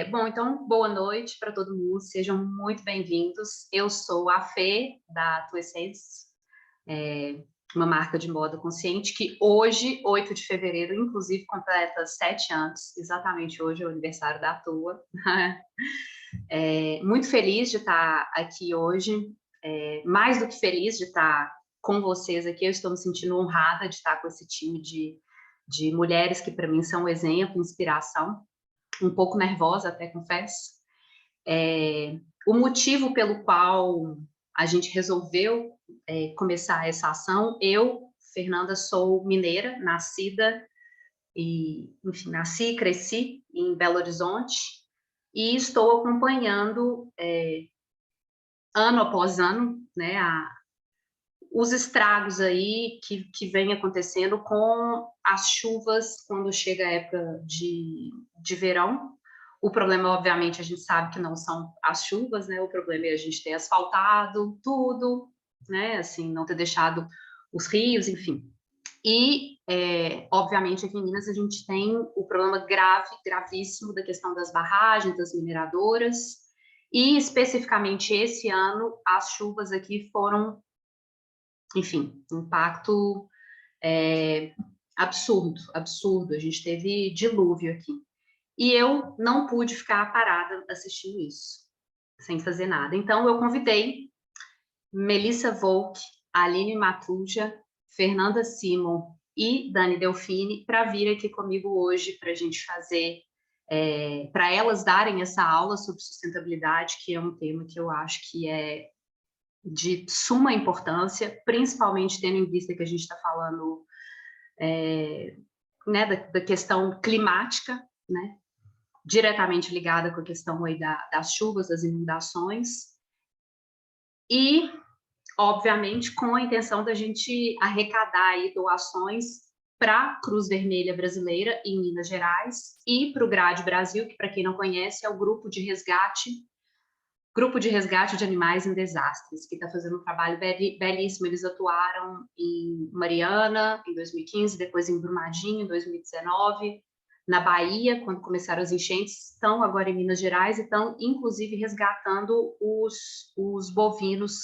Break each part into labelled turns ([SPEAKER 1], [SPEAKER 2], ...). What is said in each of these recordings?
[SPEAKER 1] Bom, então, boa noite para todo mundo, sejam muito bem-vindos. Eu sou a Fê, da Tua Essence, uma marca de moda consciente que hoje, 8 de fevereiro, inclusive, completa 7 anos. Exatamente hoje é o aniversário da Tua. Muito feliz de estar aqui hoje, mais do que feliz de estar com vocês aqui. Eu estou me sentindo honrada de estar com esse time de mulheres que, para mim, são um exemplo, inspiração. Um pouco nervosa, até confesso. O motivo pelo qual a gente resolveu começar essa ação, eu, Fernanda, sou mineira, nascida e, enfim, nasci e cresci em Belo Horizonte e estou acompanhando ano após ano, né, os estragos aí que vem acontecendo com as chuvas quando chega a época de verão. O problema, obviamente, a gente sabe que não são as chuvas, né? O problema é a gente ter asfaltado tudo, né? Assim, não ter deixado os rios, enfim. E, obviamente, aqui em Minas a gente tem o problema grave, gravíssimo da questão das barragens, das mineradoras. E, especificamente, esse ano, as chuvas aqui foram, enfim, um impacto absurdo, absurdo. A gente teve dilúvio aqui. E eu não pude ficar parada assistindo isso, sem fazer nada. Então, eu convidei Melissa Volk, Aline Matuja, Fernanda Simon e Dani Delfini para vir aqui comigo hoje para a gente fazer, para elas darem essa aula sobre sustentabilidade, que é um tema que eu acho que é de suma importância, principalmente tendo em vista que a gente está falando né, da questão climática, né? Diretamente ligada com a questão aí das chuvas, das inundações, e, obviamente, com a intenção da gente arrecadar aí doações para a Cruz Vermelha Brasileira em Minas Gerais e para o GRADE Brasil, que, para quem não conhece, é o Grupo de Resgate de Animais em Desastres, que está fazendo um trabalho belíssimo. Eles atuaram em Mariana, em 2015, depois em Brumadinho, em 2019, na Bahia, quando começaram as enchentes, estão agora em Minas Gerais e estão, inclusive, resgatando os bovinos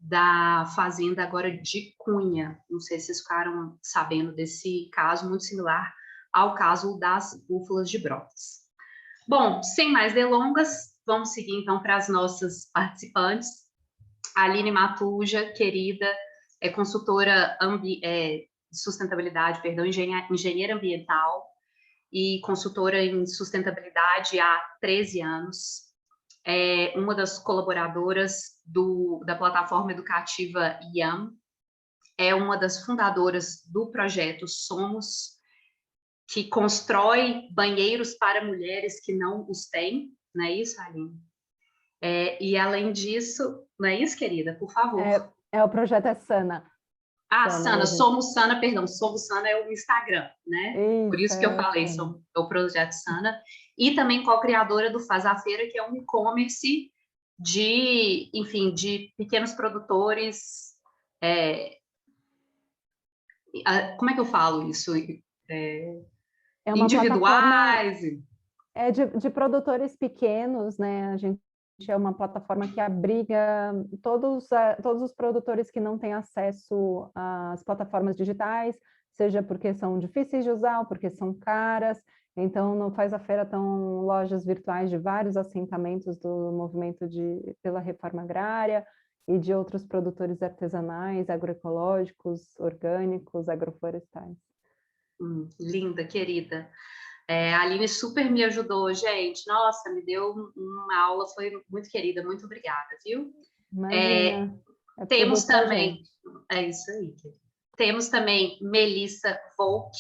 [SPEAKER 1] da fazenda agora de Cunha. Não sei se vocês ficaram sabendo desse caso, muito similar ao caso das búfalas de Brotas. Bom, sem mais delongas, vamos seguir então para as nossas participantes. A Aline Matuja, querida, é consultora de sustentabilidade, perdão, engenheira ambiental e consultora em sustentabilidade há 13 anos. É uma das colaboradoras da plataforma educativa IAM, é uma das fundadoras do projeto Somos, que constrói banheiros para mulheres que não os têm, não é isso, Aline? E além disso, não é isso, querida? Por favor.
[SPEAKER 2] O projeto é Sana.
[SPEAKER 1] Sana, Somos Sana, perdão, Somos Sana é o Instagram, né?
[SPEAKER 2] Isso,
[SPEAKER 1] por isso que eu falei, é o projeto Sana. E também co-criadora do Faz a Feira, que é um e-commerce de, enfim, de pequenos produtores. Como é que eu falo isso?
[SPEAKER 2] É uma
[SPEAKER 1] individuais.
[SPEAKER 2] De produtores pequenos, né? A gente é uma plataforma que abriga todos os produtores que não têm acesso às plataformas digitais, seja porque são difíceis de usar ou porque são caras. Então, no Faz a Feira estão lojas virtuais de vários assentamentos do movimento pela reforma agrária e de outros produtores artesanais, agroecológicos, orgânicos, agroflorestais.
[SPEAKER 1] Linda, querida. A Aline super me ajudou, gente. Nossa, me deu uma aula, foi muito querida. Muito obrigada, viu?
[SPEAKER 2] Imagina.
[SPEAKER 1] Temos também... É isso aí. Temos também Melissa Volk,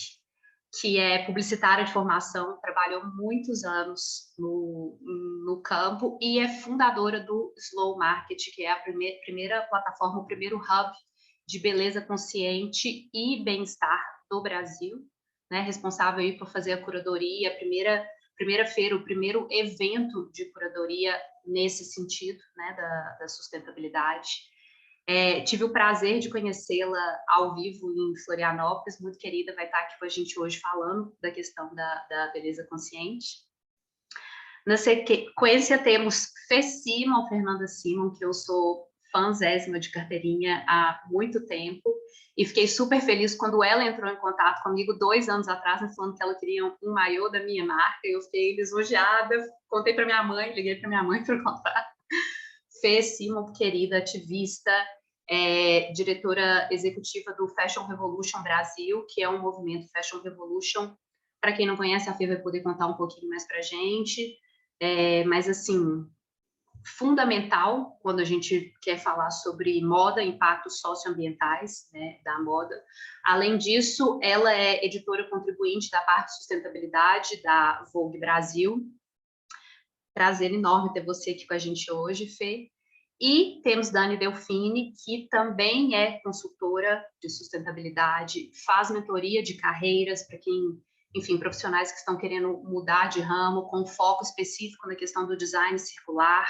[SPEAKER 1] que é publicitária de formação, trabalhou muitos anos no campo e é fundadora do Slow Market, que é a primeira plataforma, o primeiro hub de beleza consciente e bem-estar do Brasil, né? Responsável aí por fazer a curadoria, a primeira feira, o primeiro evento de curadoria nesse sentido, né, da sustentabilidade. Tive o prazer de conhecê-la ao vivo em Florianópolis, muito querida, vai estar aqui com a gente hoje falando da questão da beleza consciente. Na sequência, temos Fê Simon, Fernanda Simon, que eu sou fãzésima de carteirinha há muito tempo, e fiquei super feliz quando ela entrou em contato comigo 2 anos atrás, me falando que ela queria um maiô da minha marca, e eu fiquei lisonjeada, contei para minha mãe, liguei para minha mãe para contar. Fê Simon, querida ativista, diretora executiva do Fashion Revolution Brasil, que é um movimento Fashion Revolution. Para quem não conhece, a Fê vai poder contar um pouquinho mais para a gente. Mas, assim, fundamental quando a gente quer falar sobre moda, impactos socioambientais, né, da moda. Além disso, ela é editora contribuinte da parte de sustentabilidade da Vogue Brasil. Prazer enorme ter você aqui com a gente hoje, Fê. E temos Dani Delfini, que também é consultora de sustentabilidade, faz mentoria de carreiras para quem, enfim, profissionais que estão querendo mudar de ramo, com foco específico na questão do design circular.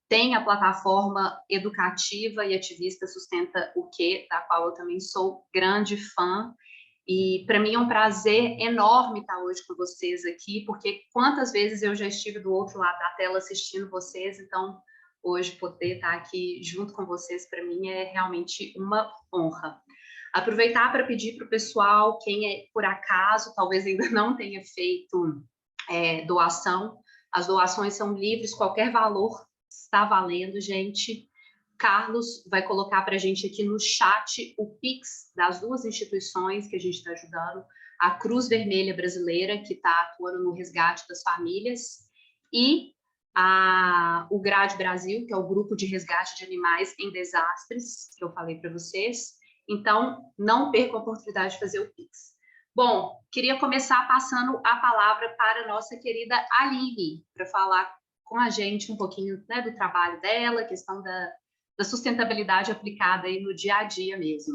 [SPEAKER 1] Tem a plataforma educativa e ativista Sustenta o Quê, da qual eu também sou grande fã. E para mim é um prazer enorme estar hoje com vocês aqui, porque quantas vezes eu já estive do outro lado da tela assistindo vocês, então hoje poder estar aqui junto com vocês, para mim, é realmente uma honra. Aproveitar para pedir para o pessoal, quem por acaso talvez ainda não tenha feito doação, as doações são livres, qualquer valor está valendo, gente. Carlos vai colocar para a gente aqui no chat o Pix das 2 instituições que a gente está ajudando, a Cruz Vermelha Brasileira, que está atuando no resgate das famílias, e o GRAD Brasil, que é o Grupo de Resgate de Animais em Desastres, que eu falei para vocês. Então, não perca a oportunidade de fazer o Pix. Bom, queria começar passando a palavra para a nossa querida Aline, para falar com a gente um pouquinho, né, do trabalho dela, questão da sustentabilidade aplicada aí no dia a dia mesmo.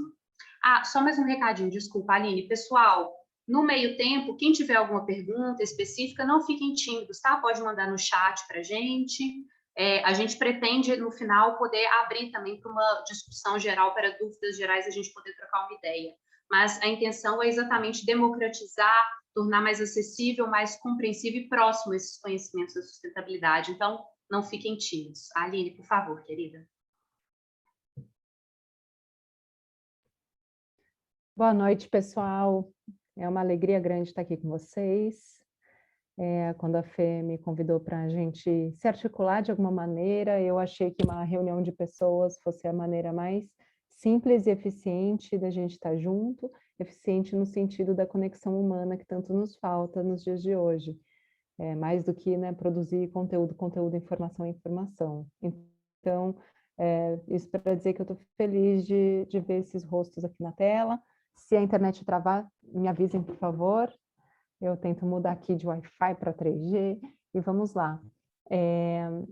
[SPEAKER 1] Só mais um recadinho, desculpa, Aline. Pessoal, no meio tempo, quem tiver alguma pergunta específica, não fiquem tímidos, tá? Pode mandar no chat para a gente. A gente pretende, no final, poder abrir também para uma discussão geral, para dúvidas gerais, a gente poder trocar uma ideia. Mas a intenção é exatamente democratizar, tornar mais acessível, mais compreensível e próximo esses conhecimentos da sustentabilidade. Então, não fiquem tímidos. Aline, por favor, querida.
[SPEAKER 2] Boa noite, pessoal. É uma alegria grande estar aqui com vocês. Quando a Fê me convidou para a gente se articular de alguma maneira, eu achei que uma reunião de pessoas fosse a maneira mais simples e eficiente da gente estar junto, eficiente no sentido da conexão humana que tanto nos falta nos dias de hoje. Mais do que, né, produzir conteúdo, informação. Então, isso para dizer que eu estou feliz de ver esses rostos aqui na tela. Se a internet travar, me avisem, por favor. Eu tento mudar aqui de Wi-Fi para 3G e vamos lá.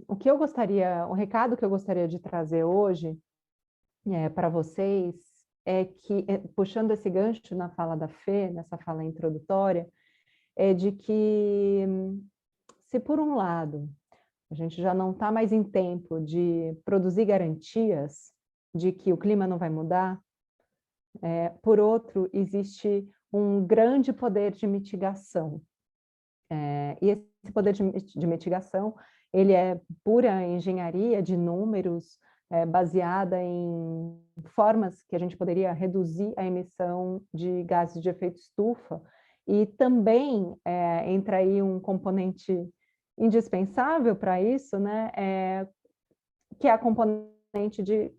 [SPEAKER 2] O recado que eu gostaria de trazer hoje para vocês é que, puxando esse gancho na fala da Fê, nessa fala introdutória, é de que, se por um lado, a gente já não está mais em tempo de produzir garantias de que o clima não vai mudar, por outro, existe um grande poder de mitigação. E esse poder de mitigação, ele é pura engenharia de números, baseada em formas que a gente poderia reduzir a emissão de gases de efeito estufa, e também entra aí um componente indispensável para isso, né, que é a componente de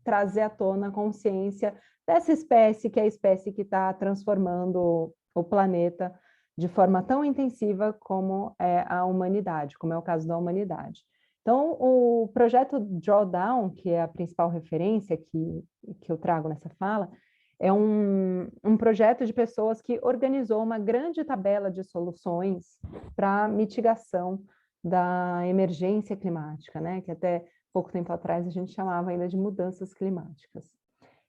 [SPEAKER 2] trazer à tona a consciência dessa espécie, que é a espécie que está transformando o planeta de forma tão intensiva como é a humanidade, como é o caso da humanidade. Então, o projeto Drawdown, que é a principal referência que eu trago nessa fala, é um projeto de pessoas que organizou uma grande tabela de soluções para mitigação da emergência climática, né? Que até pouco tempo atrás a gente chamava ainda de mudanças climáticas.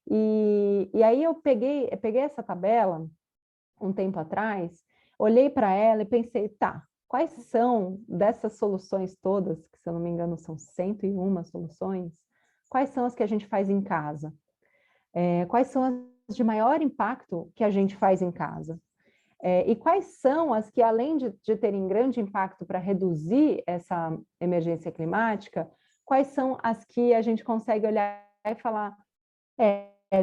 [SPEAKER 2] E aí eu peguei essa tabela um tempo atrás, olhei para ela e pensei, tá, quais são dessas soluções todas, que se eu não me engano são 101 soluções, quais são as que a gente faz em casa? Quais são as de maior impacto que a gente faz em casa? E quais são as que, além de terem grande impacto para reduzir essa emergência climática, quais são as que a gente consegue olhar e falar,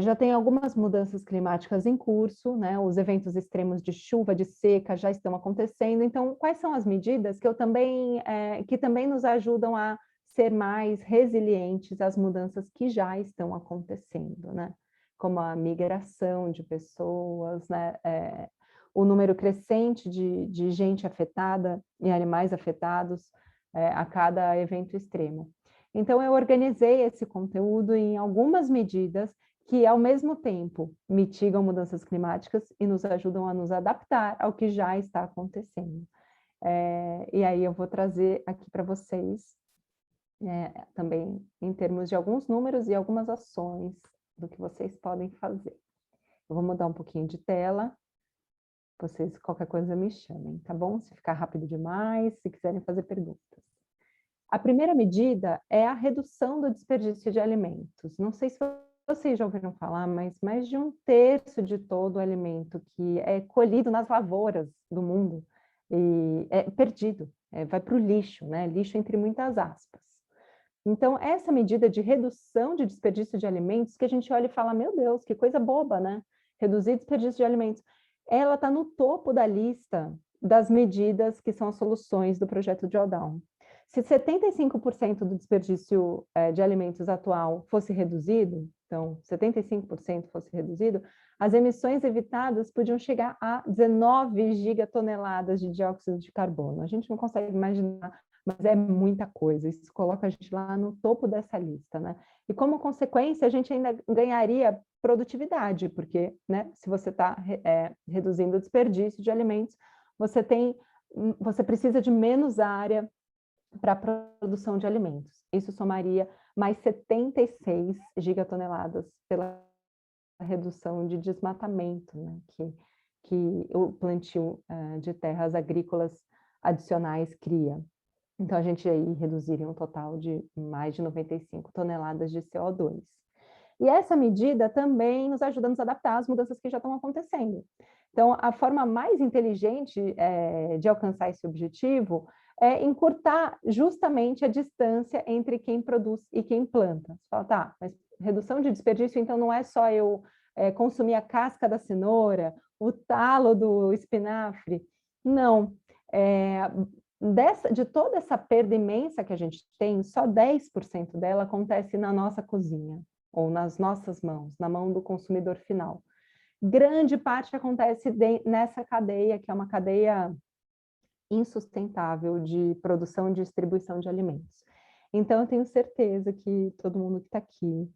[SPEAKER 2] já tem algumas mudanças climáticas em curso, né? Os eventos extremos de chuva, de seca já estão acontecendo, então quais são as medidas que também nos ajudam a ser mais resilientes às mudanças que já estão acontecendo, né? Como a migração de pessoas, né? O número crescente de gente afetada e animais afetados a cada evento extremo. Então, eu organizei esse conteúdo em algumas medidas que, ao mesmo tempo, mitigam mudanças climáticas e nos ajudam a nos adaptar ao que já está acontecendo. E aí eu vou trazer aqui para vocês, também em termos de alguns números e algumas ações do que vocês podem fazer. Eu vou mudar um pouquinho de tela. Vocês, qualquer coisa, me chamem, tá bom? Se ficar rápido demais, se quiserem fazer perguntas. A primeira medida é a redução do desperdício de alimentos. Não sei se vocês já ouviram falar, mas mais de 1/3 de todo o alimento que é colhido nas lavouras do mundo e é perdido, vai para o lixo, né? Lixo entre muitas aspas. Então, essa medida de redução de desperdício de alimentos, que a gente olha e fala, meu Deus, que coisa boba, né? Reduzir desperdício de alimentos. Ela está no topo da lista das medidas que são as soluções do projeto Drawdown. Se 75% do desperdício de alimentos atual fosse reduzido, então 75% fosse reduzido, as emissões evitadas podiam chegar a 19 gigatoneladas de dióxido de carbono. A gente não consegue imaginar, mas é muita coisa. Isso coloca a gente lá no topo dessa lista, né? E como consequência, a gente ainda ganharia produtividade, porque, né, se você está reduzindo o desperdício de alimentos, você precisa de menos área para a produção de alimentos. Isso somaria mais 76 gigatoneladas pela redução de desmatamento, né, que o plantio de terras agrícolas adicionais cria. Então, a gente aí reduziria um total de mais de 95 toneladas de CO2. E essa medida também nos ajuda a nos adaptar às mudanças que já estão acontecendo. Então, a forma mais inteligente de alcançar esse objetivo é encurtar justamente a distância entre quem produz e quem planta. Você fala, tá, mas redução de desperdício, então não é só eu consumir a casca da cenoura, o talo do espinafre. Não. De toda essa perda imensa que a gente tem, só 10% dela acontece na nossa cozinha, ou nas nossas mãos, na mão do consumidor final. Grande parte acontece nessa cadeia, que é uma cadeia insustentável de produção e distribuição de alimentos. Então, eu tenho certeza que todo mundo que está aqui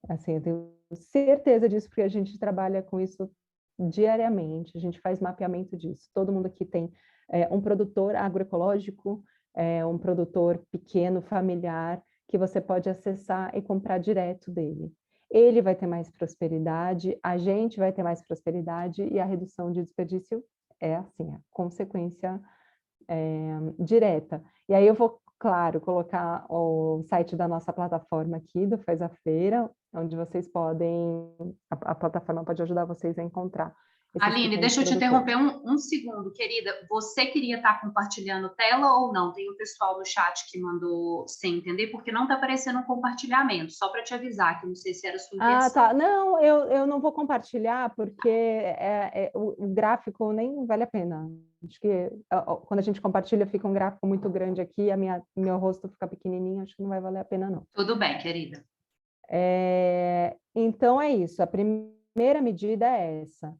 [SPEAKER 2] assim, eu tenho certeza disso, porque a gente trabalha com isso diariamente, a gente faz mapeamento disso. Todo mundo aqui tem um produtor agroecológico, um produtor pequeno, familiar, que você pode acessar e comprar direto dele. Ele vai ter mais prosperidade, a gente vai ter mais prosperidade e a redução de desperdício é assim, a consequência direta. E aí eu vou, claro, colocar o site da nossa plataforma aqui, do Faz a Feira, onde vocês podem, a plataforma pode ajudar vocês a encontrar.
[SPEAKER 1] Aline, deixa eu te interromper um segundo, querida. Você queria estar compartilhando tela ou não? Tem o pessoal no chat que mandou sem entender, porque não está aparecendo um compartilhamento, só para te avisar, que não sei se era a sua intenção.
[SPEAKER 2] Ah, tá. Não, eu não vou compartilhar, porque o gráfico nem vale a pena. Acho que quando a gente compartilha, fica um gráfico muito grande aqui, meu rosto fica pequenininho, acho que não vai valer a pena, não.
[SPEAKER 1] Tudo bem, querida.
[SPEAKER 2] Então, é isso. A primeira medida é essa.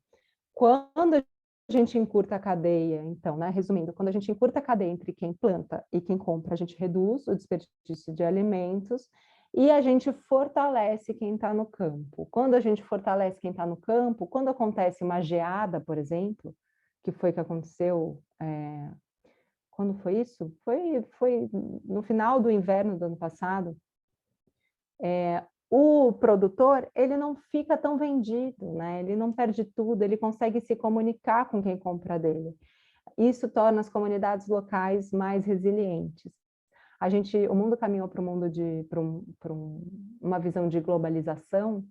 [SPEAKER 2] Quando a gente encurta a cadeia, então, né, resumindo, quando a gente encurta a cadeia entre quem planta e quem compra, a gente reduz o desperdício de alimentos e a gente fortalece quem está no campo. Quando a gente fortalece quem está no campo, quando acontece uma geada, por exemplo, que foi que aconteceu, quando foi isso? Foi no final do inverno do ano passado. O produtor, ele não fica tão vendido, né? Ele não perde tudo, ele consegue se comunicar com quem compra dele. Isso torna as comunidades locais mais resilientes. O mundo caminhou para uma visão de globalização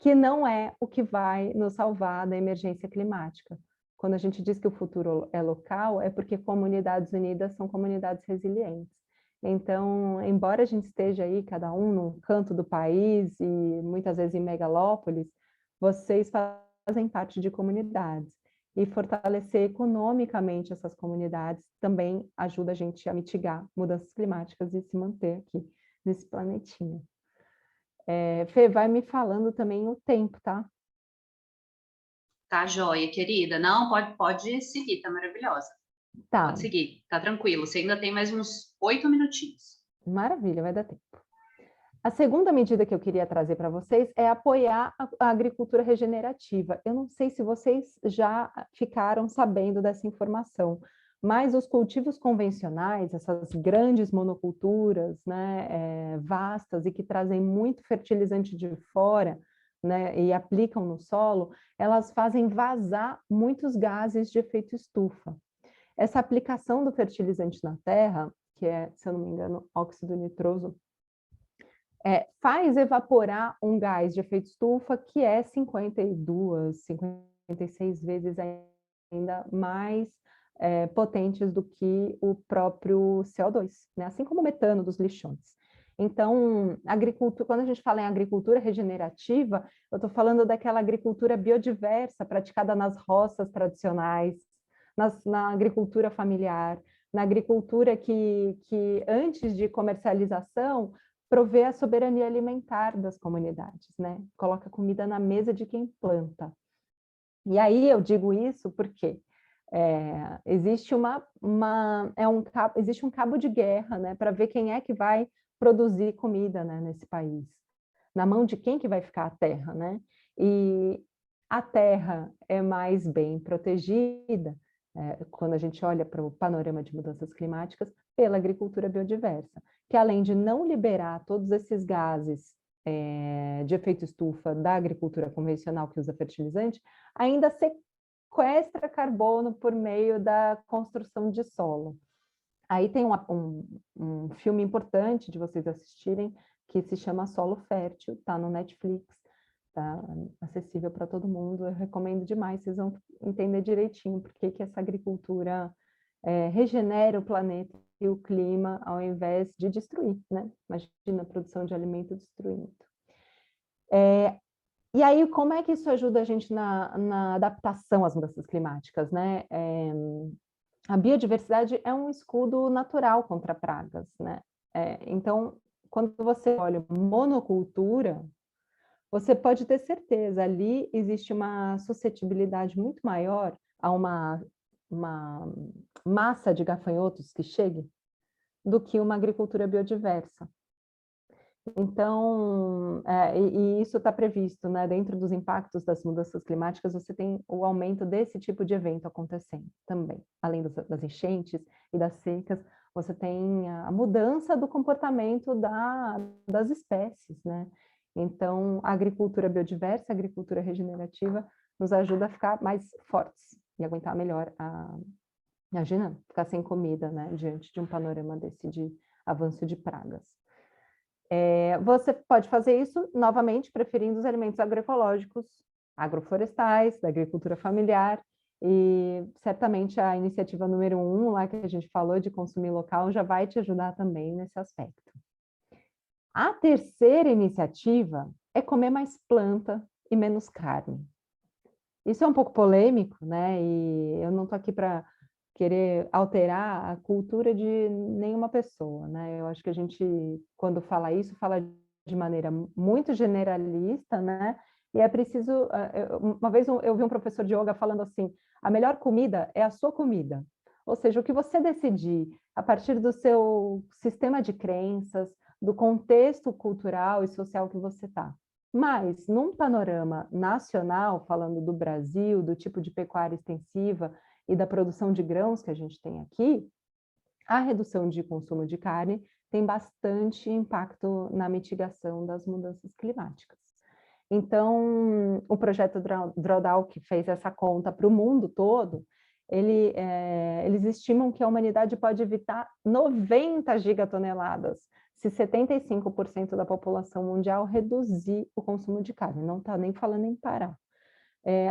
[SPEAKER 2] que não é o que vai nos salvar da emergência climática. Quando a gente diz que o futuro é local, é porque comunidades unidas são comunidades resilientes. Então, embora a gente esteja aí, cada um num canto do país e muitas vezes em megalópolis, vocês fazem parte de comunidades. E fortalecer economicamente essas comunidades também ajuda a gente a mitigar mudanças climáticas e se manter aqui nesse planetinha. Fê, vai me falando também o tempo, tá?
[SPEAKER 1] Tá joia, querida. Não, pode seguir, tá maravilhosa.
[SPEAKER 2] Tá,
[SPEAKER 1] Pode seguir, tá tranquilo. Você ainda tem mais uns 8 minutinhos.
[SPEAKER 2] maravilha, vai dar tempo. A segunda medida que eu queria trazer para vocês é apoiar a agricultura regenerativa. Eu não sei se vocês já ficaram sabendo dessa informação, mas os cultivos convencionais, essas grandes monoculturas, né, vastas e que trazem muito fertilizante de fora, né, e aplicam no solo, elas fazem vazar muitos gases de efeito estufa. Essa aplicação do fertilizante na terra, que é, se eu não me engano, óxido nitroso, faz evaporar um gás de efeito estufa que é 52, 56 vezes ainda mais potentes do que o próprio CO2, né? Assim como o metano dos lixões. Então, agricultura, quando a gente fala em agricultura regenerativa, eu estou falando daquela agricultura biodiversa praticada nas roças tradicionais, na agricultura familiar, na agricultura que antes de comercialização prover a soberania alimentar das comunidades, né? Coloca comida na mesa de quem planta. E aí eu digo isso porque existe existe um cabo de guerra, né, para ver quem é que vai produzir comida, né, nesse país. Na mão de quem que vai ficar a terra, né? E a terra é mais bem protegida, quando a gente olha para o panorama de mudanças climáticas, pela agricultura biodiversa, que além de não liberar todos esses gases de efeito estufa da agricultura convencional que usa fertilizante, ainda sequestra carbono por meio da construção de solo. Aí tem um filme importante de vocês assistirem, que se chama Solo Fértil, está no Netflix, está acessível para todo mundo, eu recomendo demais, vocês vão entender direitinho por que essa agricultura regenera o planeta e o clima ao invés de destruir, né? Imagina a produção de alimento destruindo. E aí, como é que isso ajuda a gente na adaptação às mudanças climáticas, né? A biodiversidade é um escudo natural contra pragas, né? Então, quando você olha monocultura, você pode ter certeza, ali existe uma suscetibilidade muito maior a uma massa de gafanhotos que chegue do que uma agricultura biodiversa. Então, e isso está previsto, né? Dentro dos impactos das mudanças climáticas, você tem o aumento desse tipo de evento acontecendo também. Além das enchentes e das secas, você tem a mudança do comportamento das espécies, né? Então, a agricultura biodiversa, a agricultura regenerativa, nos ajuda a ficar mais fortes e aguentar melhor imagina, ficar sem comida, né? Diante de um panorama desse de avanço de pragas. Você pode fazer isso, novamente, preferindo os alimentos agroecológicos, agroflorestais, da agricultura familiar, e certamente a iniciativa número 1, lá que a gente falou de consumir local, já vai te ajudar também nesse aspecto. A terceira iniciativa é comer mais planta e menos carne. Isso é um pouco polêmico, né? E eu não estou aqui para querer alterar a cultura de nenhuma pessoa, né? Eu acho que a gente, quando fala isso, fala de maneira muito generalista, né? E é preciso... Uma vez eu vi um professor de yoga falando assim, a melhor comida é a sua comida. Ou seja, o que você decidir a partir do seu sistema de crenças, do contexto cultural e social que você está. Mas, num panorama nacional, falando do Brasil, do tipo de pecuária extensiva e da produção de grãos que a gente tem aqui, a redução de consumo de carne tem bastante impacto na mitigação das mudanças climáticas. Então, o projeto Drawdown, que fez essa conta para o mundo todo, eles estimam que a humanidade pode evitar 90 gigatoneladas se 75% da população mundial reduzir o consumo de carne, não está nem falando em parar.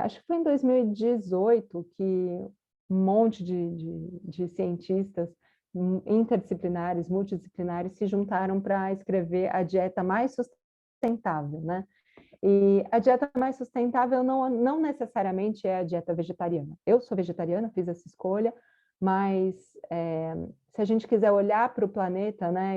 [SPEAKER 2] Acho que foi em 2018 que um monte de cientistas interdisciplinares, multidisciplinares, se juntaram para escrever a dieta mais sustentável, né? E a dieta mais sustentável não necessariamente é a dieta vegetariana. Eu sou vegetariana, fiz essa escolha, mas se a gente quiser olhar para o planeta, né,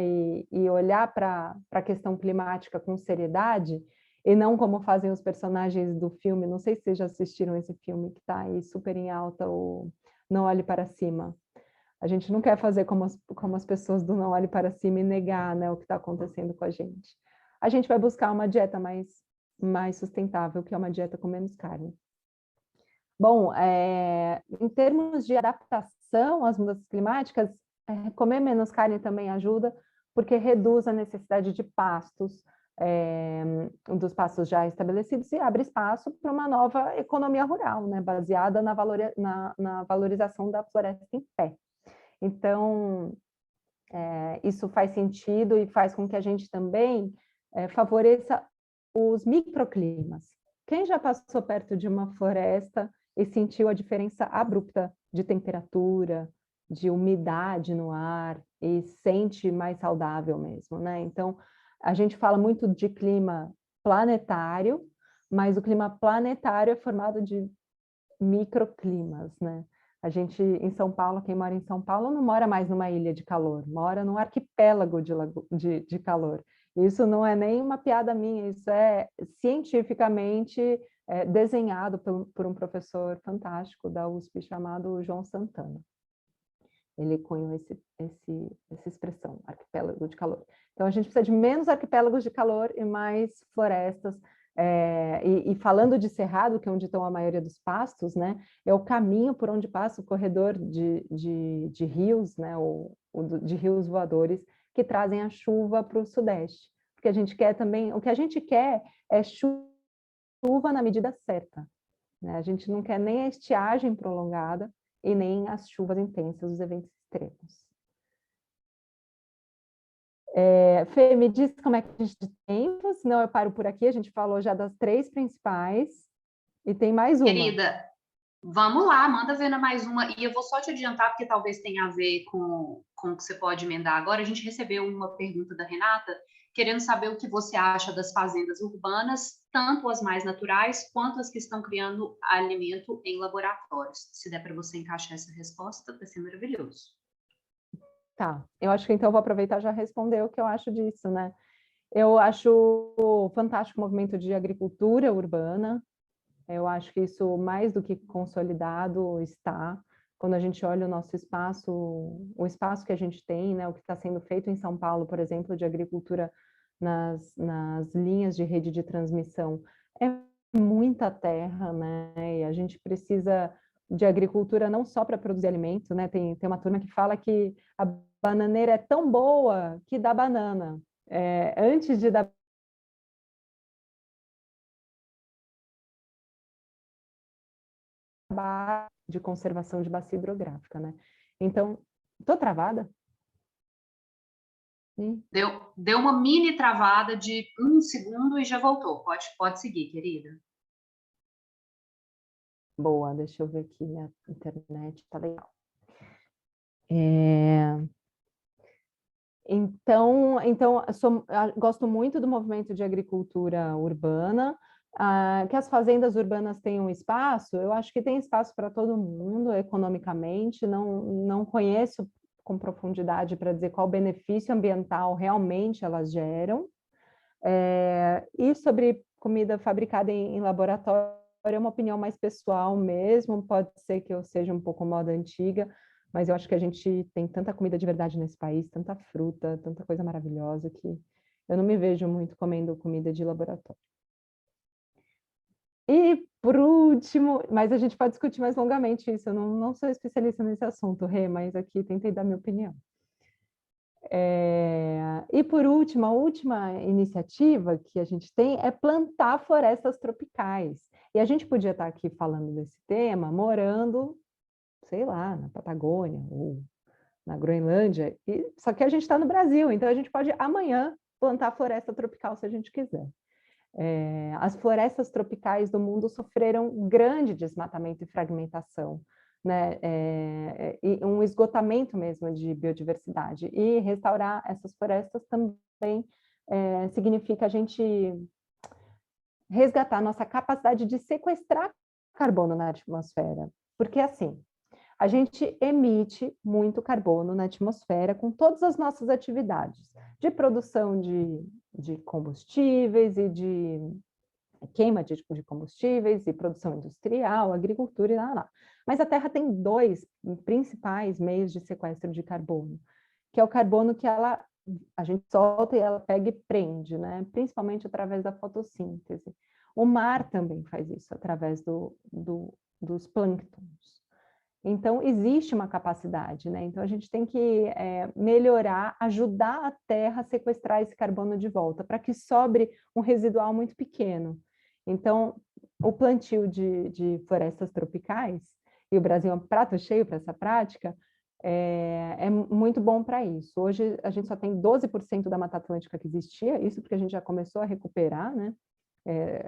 [SPEAKER 2] e olhar para a questão climática com seriedade, e não como fazem os personagens do filme, não sei se vocês já assistiram esse filme que está aí super em alta, o Não Olhe Para Cima. A gente não quer fazer como as pessoas do Não Olhe Para Cima e negar, né, o que está acontecendo com a gente. A gente vai buscar uma dieta mais sustentável, que é uma dieta com menos carne. Bom, em termos de adaptação às mudanças climáticas, comer menos carne também ajuda, porque reduz a necessidade de pastos, dos pastos já estabelecidos, e abre espaço para uma nova economia rural, né, baseada na valorização da floresta em pé. Então, isso faz sentido e faz com que a gente também favoreça os microclimas. Quem já passou perto de uma floresta e sentiu a diferença abrupta de temperatura, de umidade no ar, e sente mais saudável mesmo, né? Então, a gente fala muito de clima planetário, mas o clima planetário é formado de microclimas, né? A gente, em São Paulo, quem mora em São Paulo não mora mais numa ilha de calor, mora num arquipélago de calor. Isso não é nem uma piada minha, isso é cientificamente desenhado por um professor fantástico da USP chamado João Santana. Ele cunhou essa expressão, arquipélago de calor. Então, a gente precisa de menos arquipélagos de calor e mais florestas. E falando de cerrado, que é onde estão a maioria dos pastos, né, é o caminho por onde passa o corredor de rios, né, de rios voadores, que trazem a chuva para o sudeste. Porque a gente quer também, o que a gente quer é chuva na medida certa, né? A gente não quer nem a estiagem prolongada e nem as chuvas intensas, os eventos extremos. Fê, me diz como é que a gente tem, senão eu paro por aqui. A gente falou já das 3 principais e tem mais uma.
[SPEAKER 1] Querida, vamos lá, manda ver na mais uma. E eu vou só te adiantar, porque talvez tenha a ver com o que você pode emendar agora. A gente recebeu uma pergunta da Renata, querendo saber o que você acha das fazendas urbanas, tanto as mais naturais, quanto as que estão criando alimento em laboratórios. Se der para você encaixar essa resposta, vai ser maravilhoso.
[SPEAKER 2] Tá, eu acho que então eu vou aproveitar e já responder o que eu acho disso, né? Eu acho fantástico o movimento de agricultura urbana. Eu acho que isso, mais do que consolidado, está. Quando a gente olha o nosso espaço, o espaço que a gente tem, né, o que está sendo feito em São Paulo, por exemplo, de agricultura nas linhas de rede de transmissão, é muita terra, né? E a gente precisa de agricultura não só para produzir alimento, né? Tem uma turma que fala que a bananeira é tão boa que dá banana. Antes de dar de conservação de bacia hidrográfica, né? Então, tô travada?
[SPEAKER 1] Deu uma mini travada de 1 segundo e já voltou. Pode seguir, querida.
[SPEAKER 2] Boa, deixa eu ver aqui, minha internet tá legal. Então gosto muito do movimento de agricultura urbana, que as fazendas urbanas tenham espaço, eu acho que tem espaço para todo mundo economicamente, não conheço com profundidade para dizer qual benefício ambiental realmente elas geram. E sobre comida fabricada em laboratório, é uma opinião mais pessoal mesmo, pode ser que eu seja um pouco moda antiga, mas eu acho que a gente tem tanta comida de verdade nesse país, tanta fruta, tanta coisa maravilhosa, que eu não me vejo muito comendo comida de laboratório. E, por último, mas a gente pode discutir mais longamente isso, eu não sou especialista nesse assunto, Rê, mas aqui tentei dar minha opinião. E, por último, a última iniciativa que a gente tem é plantar florestas tropicais. E a gente podia estar aqui falando desse tema morando, sei lá, na Patagônia, ou na Groenlândia, só que a gente está no Brasil, então a gente pode amanhã plantar floresta tropical se a gente quiser. As florestas tropicais do mundo sofreram grande desmatamento e fragmentação, né? E um esgotamento mesmo de biodiversidade. E restaurar essas florestas também significa a gente resgatar nossa capacidade de sequestrar carbono na atmosfera. Porque, assim, a gente emite muito carbono na atmosfera com todas as nossas atividades, de produção de combustíveis e de queima de combustíveis e produção industrial, agricultura e lá. Mas a Terra tem dois principais meios de sequestro de carbono, que é o carbono que a gente solta e ela pega e prende, né? Principalmente através da fotossíntese. O mar também faz isso, através dos plânctons. Então, existe uma capacidade, né? Então, a gente tem que melhorar, ajudar a Terra a sequestrar esse carbono de volta, para que sobre um residual muito pequeno. Então, o plantio de florestas tropicais, e o Brasil é um prato cheio para essa prática, é muito bom para isso. Hoje, a gente só tem 12% da Mata Atlântica que existia, isso porque a gente já começou a recuperar, né?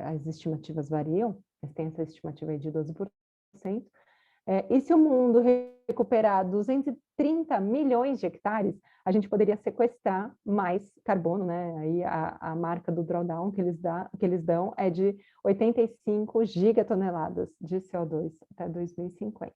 [SPEAKER 2] As estimativas variam, mas tem essa estimativa aí de 12%. E se o mundo recuperar 230 milhões de hectares, a gente poderia sequestrar mais carbono, né? Aí a marca do drawdown que eles dão é de 85 gigatoneladas de CO2 até 2050.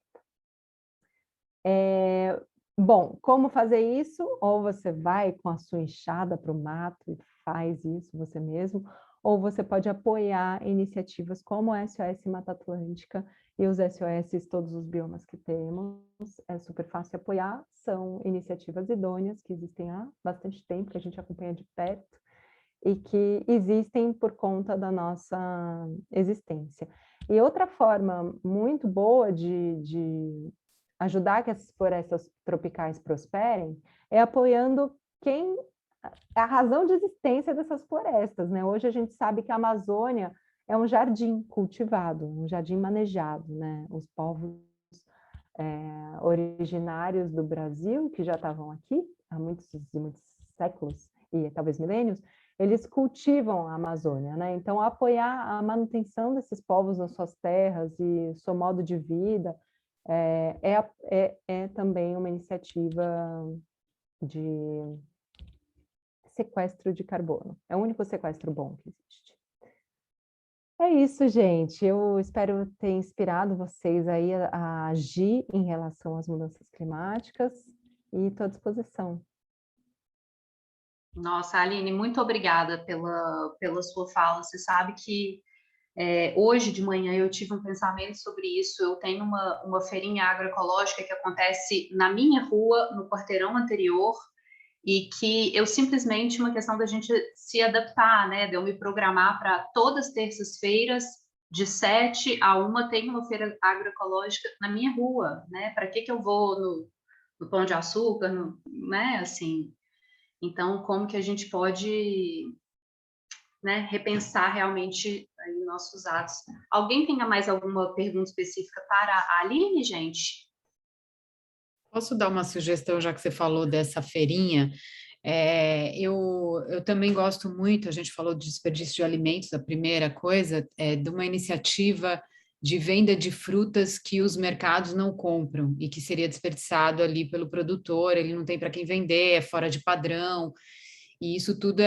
[SPEAKER 2] Bom, como fazer isso? Ou você vai com a sua enxada para o mato e faz isso você mesmo, ou você pode apoiar iniciativas como a SOS Mata Atlântica e os SOS, todos os biomas que temos. É super fácil apoiar, são iniciativas idôneas que existem há bastante tempo, que a gente acompanha de perto, e que existem por conta da nossa existência. E outra forma muito boa de ajudar que essas florestas tropicais prosperem é apoiando a razão de existência dessas florestas, né? Hoje a gente sabe que a Amazônia é um jardim cultivado, um jardim manejado, né? Os povos originários do Brasil, que já estavam aqui há muitos séculos e talvez milênios, eles cultivam a Amazônia, né? Então, apoiar a manutenção desses povos nas suas terras e seu modo de vida é também uma iniciativa de sequestro de carbono. É o único sequestro bom que existe. É isso, gente. Eu espero ter inspirado vocês aí a agir em relação às mudanças climáticas e estou à disposição.
[SPEAKER 1] Nossa, Aline, muito obrigada pela sua fala. Você sabe que hoje de manhã eu tive um pensamento sobre isso. Eu tenho uma feirinha agroecológica que acontece na minha rua, no quarteirão anterior, e que eu simplesmente, uma questão da gente se adaptar, né, de eu me programar para todas as terças-feiras, de 7 a 1, tem uma feira agroecológica na minha rua, né? Para que eu vou no Pão de Açúcar, né? Assim, então, como que a gente pode, né, repensar realmente aí nossos atos? Alguém tenha mais alguma pergunta específica para a Aline, gente?
[SPEAKER 3] Posso dar uma sugestão, já que você falou dessa feirinha? Eu também gosto muito, a gente falou de desperdício de alimentos, a primeira coisa, de uma iniciativa de venda de frutas que os mercados não compram e que seria desperdiçado ali pelo produtor, ele não tem para quem vender, é fora de padrão, e isso tudo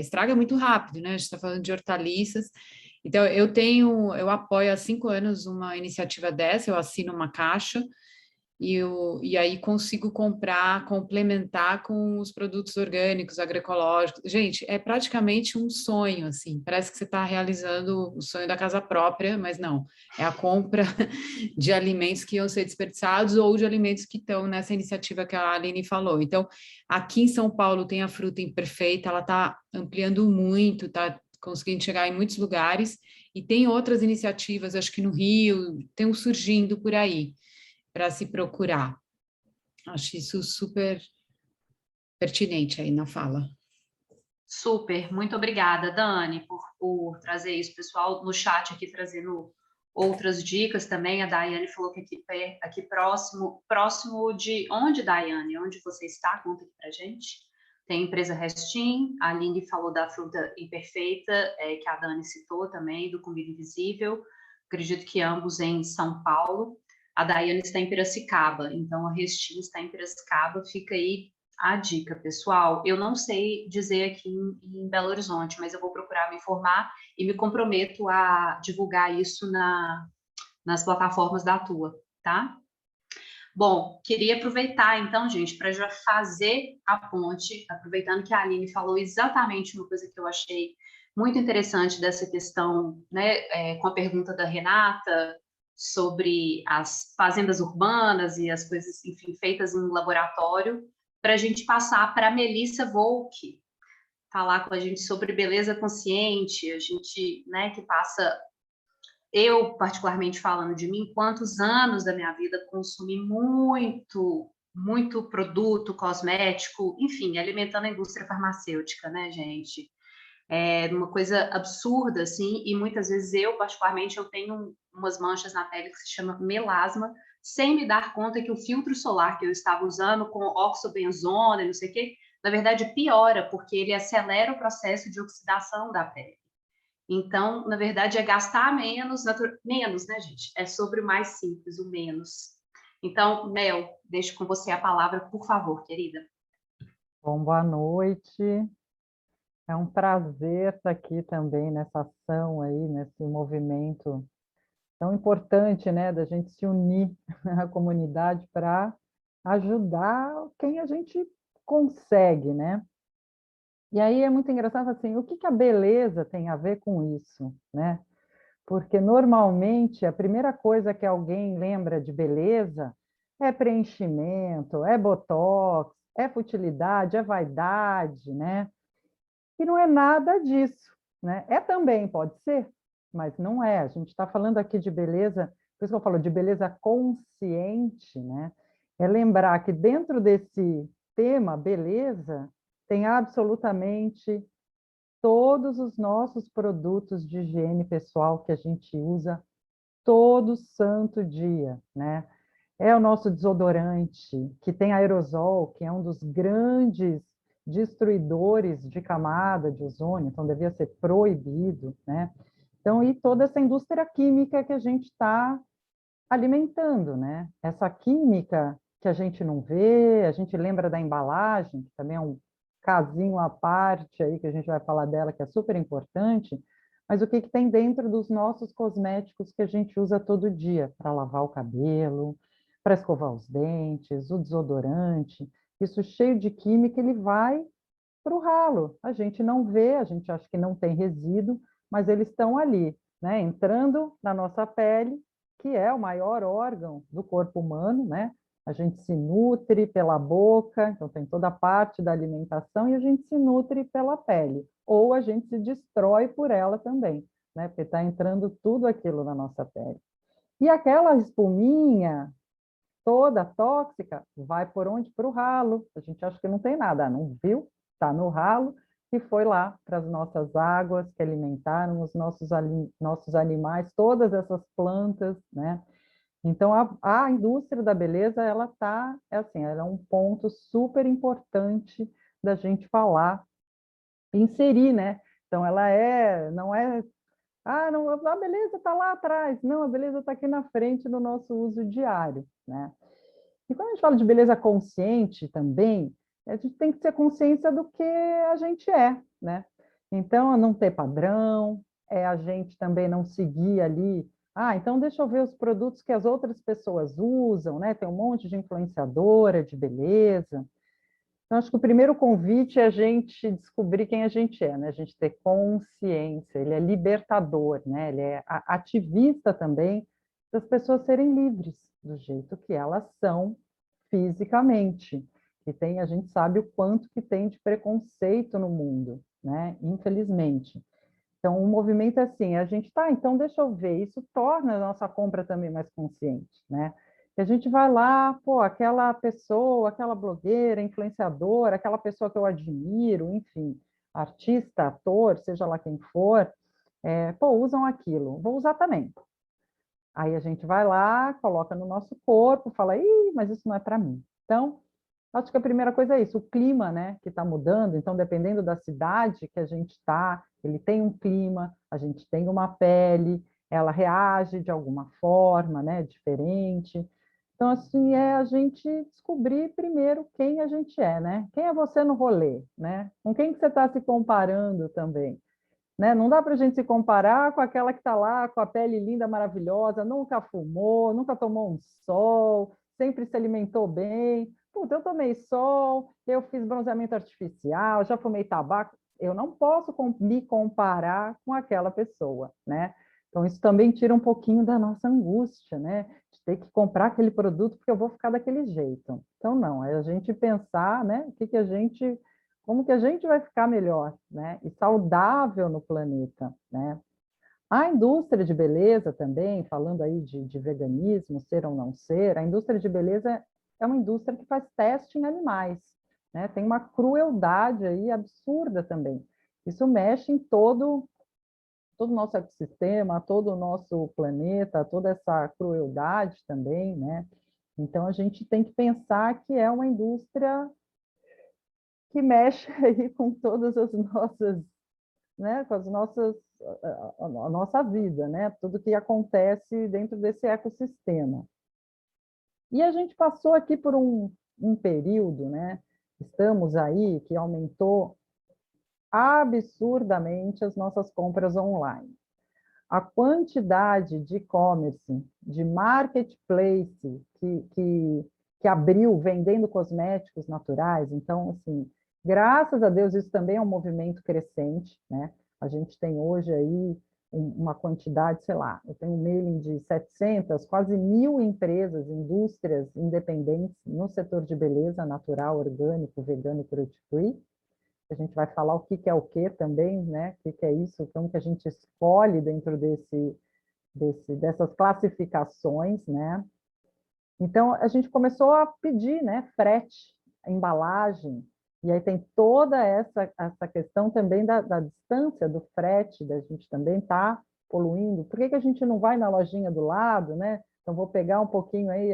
[SPEAKER 3] estraga muito rápido, né? A gente está falando de hortaliças. Então, eu apoio há 5 anos uma iniciativa dessa, eu assino uma caixa, e aí consigo complementar com os produtos orgânicos, agroecológicos. Gente, é praticamente um sonho, assim, parece que você está realizando o sonho da casa própria, mas não, é a compra de alimentos que iam ser desperdiçados ou de alimentos que estão nessa iniciativa que a Aline falou. Então, aqui em São Paulo tem a Fruta Imperfeita, ela está ampliando muito, está conseguindo chegar em muitos lugares, e tem outras iniciativas, acho que no Rio, tem um surgindo por aí, para se procurar. Acho isso super pertinente aí na fala.
[SPEAKER 1] Super, muito obrigada, Dani, por trazer isso, pessoal no chat aqui trazendo outras dicas também. A Daiane falou que aqui próximo de onde, Daiane? Onde você está? Conta aqui para gente. Tem a empresa Restin, a Aline falou da fruta imperfeita, que a Dani citou também, do Comida Invisível. Acredito que ambos em São Paulo. A Daiane está em Piracicaba, então a Restin está em Piracicaba. Fica aí a dica, pessoal. Eu não sei dizer aqui em Belo Horizonte, mas eu vou procurar me informar e me comprometo a divulgar isso nas plataformas da Tua, tá? Bom, queria aproveitar, então, gente, para já fazer a ponte, aproveitando que a Aline falou exatamente uma coisa que eu achei muito interessante dessa questão, né, com a pergunta da Renata sobre as fazendas urbanas e as coisas, enfim, feitas em laboratório, para a gente passar para a Melissa Volk, falar com a gente sobre beleza consciente, a gente, né, que passa... Eu, particularmente falando de mim, quantos anos da minha vida consumi muito produto cosmético, enfim, alimentando a indústria farmacêutica, né, gente? É uma coisa absurda, assim, e muitas vezes eu, particularmente, eu tenho umas manchas na pele que se chama melasma, sem me dar conta que o filtro solar que eu estava usando com oxobenzona e não sei o quê, na verdade piora, porque ele acelera o processo de oxidação da pele. Então, na verdade, é gastar menos, menos, né, gente? É sobre o mais simples, o menos. Então, Mel, deixo com você a palavra, por favor, querida.
[SPEAKER 4] Bom, boa noite. É um prazer estar aqui também nessa ação aí, nesse movimento tão importante, né, da gente se unir à comunidade para ajudar quem a gente consegue, né? E aí é muito engraçado assim, o que a beleza tem a ver com isso, né? Porque normalmente a primeira coisa que alguém lembra de beleza é preenchimento, é botox, é futilidade, é vaidade, né? E não é nada disso, né? É também, pode ser, mas não é. A gente está falando aqui de beleza, por isso que eu falo de beleza consciente, né? É lembrar que dentro desse tema, beleza, tem absolutamente todos os nossos produtos de higiene pessoal que a gente usa todo santo dia, né? É o nosso desodorante, que tem aerosol, que é um dos grandes destruidores de camada de ozônio, então devia ser proibido, né? Então, e toda essa indústria química que a gente está alimentando, né? Essa química que a gente não vê, a gente lembra da embalagem, que também é um casinho à parte aí, que a gente vai falar dela, que é super importante, mas o que tem dentro dos nossos cosméticos que a gente usa todo dia, para lavar o cabelo, para escovar os dentes, o desodorante, isso cheio de química, ele vai para o ralo. A gente não vê, a gente acha que não tem resíduo, mas eles estão ali, né? Entrando na nossa pele, que é o maior órgão do corpo humano, né? A gente se nutre pela boca, então tem toda a parte da alimentação, e a gente se nutre pela pele, ou a gente se destrói por ela também, né? Porque está entrando tudo aquilo na nossa pele. E aquela espuminha toda tóxica vai por onde? Para o ralo. A gente acha que não tem nada, não viu? Está no ralo e foi lá para as nossas águas que alimentaram os nossos animais, todas essas plantas, né? Então, a indústria da beleza, ela tá, assim, ela é um ponto super importante da gente falar, inserir, né? Então, ela não é, não, a beleza está lá atrás, não, a beleza está aqui na frente do nosso uso diário, né? E quando a gente fala de beleza consciente também, a gente tem que ter consciência do que a gente é, né? Então, não ter padrão, é a gente também não seguir ali, então deixa eu ver os produtos que as outras pessoas usam, né? Tem um monte de influenciadora de beleza. Então, acho que o primeiro convite é a gente descobrir quem a gente é, né? A gente ter consciência, ele é libertador, né? Ele é ativista também das pessoas serem livres do jeito que elas são fisicamente. E tem, a gente sabe o quanto que tem de preconceito no mundo, né? Infelizmente. Então, o movimento é assim, a gente então deixa eu ver, isso torna a nossa compra também mais consciente, né? E a gente vai lá, pô, aquela pessoa, aquela blogueira, influenciadora, aquela pessoa que eu admiro, enfim, artista, ator, seja lá quem for, usam aquilo, vou usar também. Aí a gente vai lá, coloca no nosso corpo, fala, ih, mas isso não é para mim. Então, acho que a primeira coisa é isso, o clima, né, que está mudando. Então, dependendo da cidade que a gente está, ele tem um clima, a gente tem uma pele, ela reage de alguma forma, né, diferente. Então, assim, é a gente descobrir primeiro quem a gente é, né? Quem é você no rolê, né? Com quem que você está se comparando também, né? Não dá para a gente se comparar com aquela que está lá com a pele linda, maravilhosa, nunca fumou, nunca tomou um sol, sempre se alimentou bem. Puta, eu tomei sol, eu fiz bronzeamento artificial, já fumei tabaco. Eu não posso me comparar com aquela pessoa, né? Então, isso também tira um pouquinho da nossa angústia, né? De ter que comprar aquele produto porque eu vou ficar daquele jeito. Então, não, é a gente pensar, né? Como que a gente vai ficar melhor, né? E saudável no planeta, né? A indústria de beleza também, falando aí de veganismo, ser ou não ser, a indústria de beleza é uma indústria que faz teste em animais, né? Tem uma crueldade aí absurda também. Isso mexe em todo o nosso ecossistema, todo o nosso planeta, toda essa crueldade também, né? Então, a gente tem que pensar que é uma indústria que mexe aí com todas as nossas, né, com as nossas, a nossa vida, né? Tudo que acontece dentro desse ecossistema. E a gente passou aqui por um período, né? Estamos aí que aumentou absurdamente as nossas compras online. A quantidade de e-commerce, de marketplace que abriu vendendo cosméticos naturais, então, assim, graças a Deus, isso também é um movimento crescente, né? A gente tem hoje aí uma quantidade, sei lá, eu tenho um mailing de 700, quase 1.000 empresas, indústrias independentes no setor de beleza natural, orgânico, vegano e cruelty-free. A gente vai falar o que é o que também, né? O que é isso, como que a gente escolhe dentro dessas classificações, né? Então, a gente começou a pedir, né, frete, embalagem, e aí tem toda essa questão também da distância do frete, da gente também estar poluindo. Por que a gente não vai na lojinha do lado, né? Então, vou pegar um pouquinho aí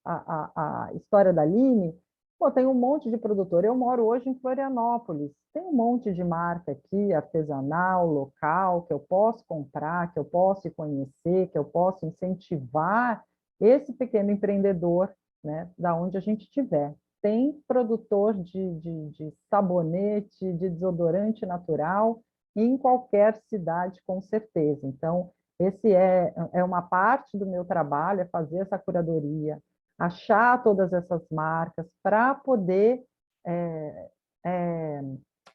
[SPEAKER 4] a história da Aline. Pô, tem um monte de produtor. Eu moro hoje em Florianópolis. Tem um monte de marca aqui, artesanal, local, que eu posso comprar, que eu posso conhecer, que eu posso incentivar esse pequeno empreendedor, né, da onde a gente estiver. Tem produtor de sabonete, de desodorante natural em qualquer cidade, com certeza. Então, esse é uma parte do meu trabalho, é fazer essa curadoria, achar todas essas marcas para poder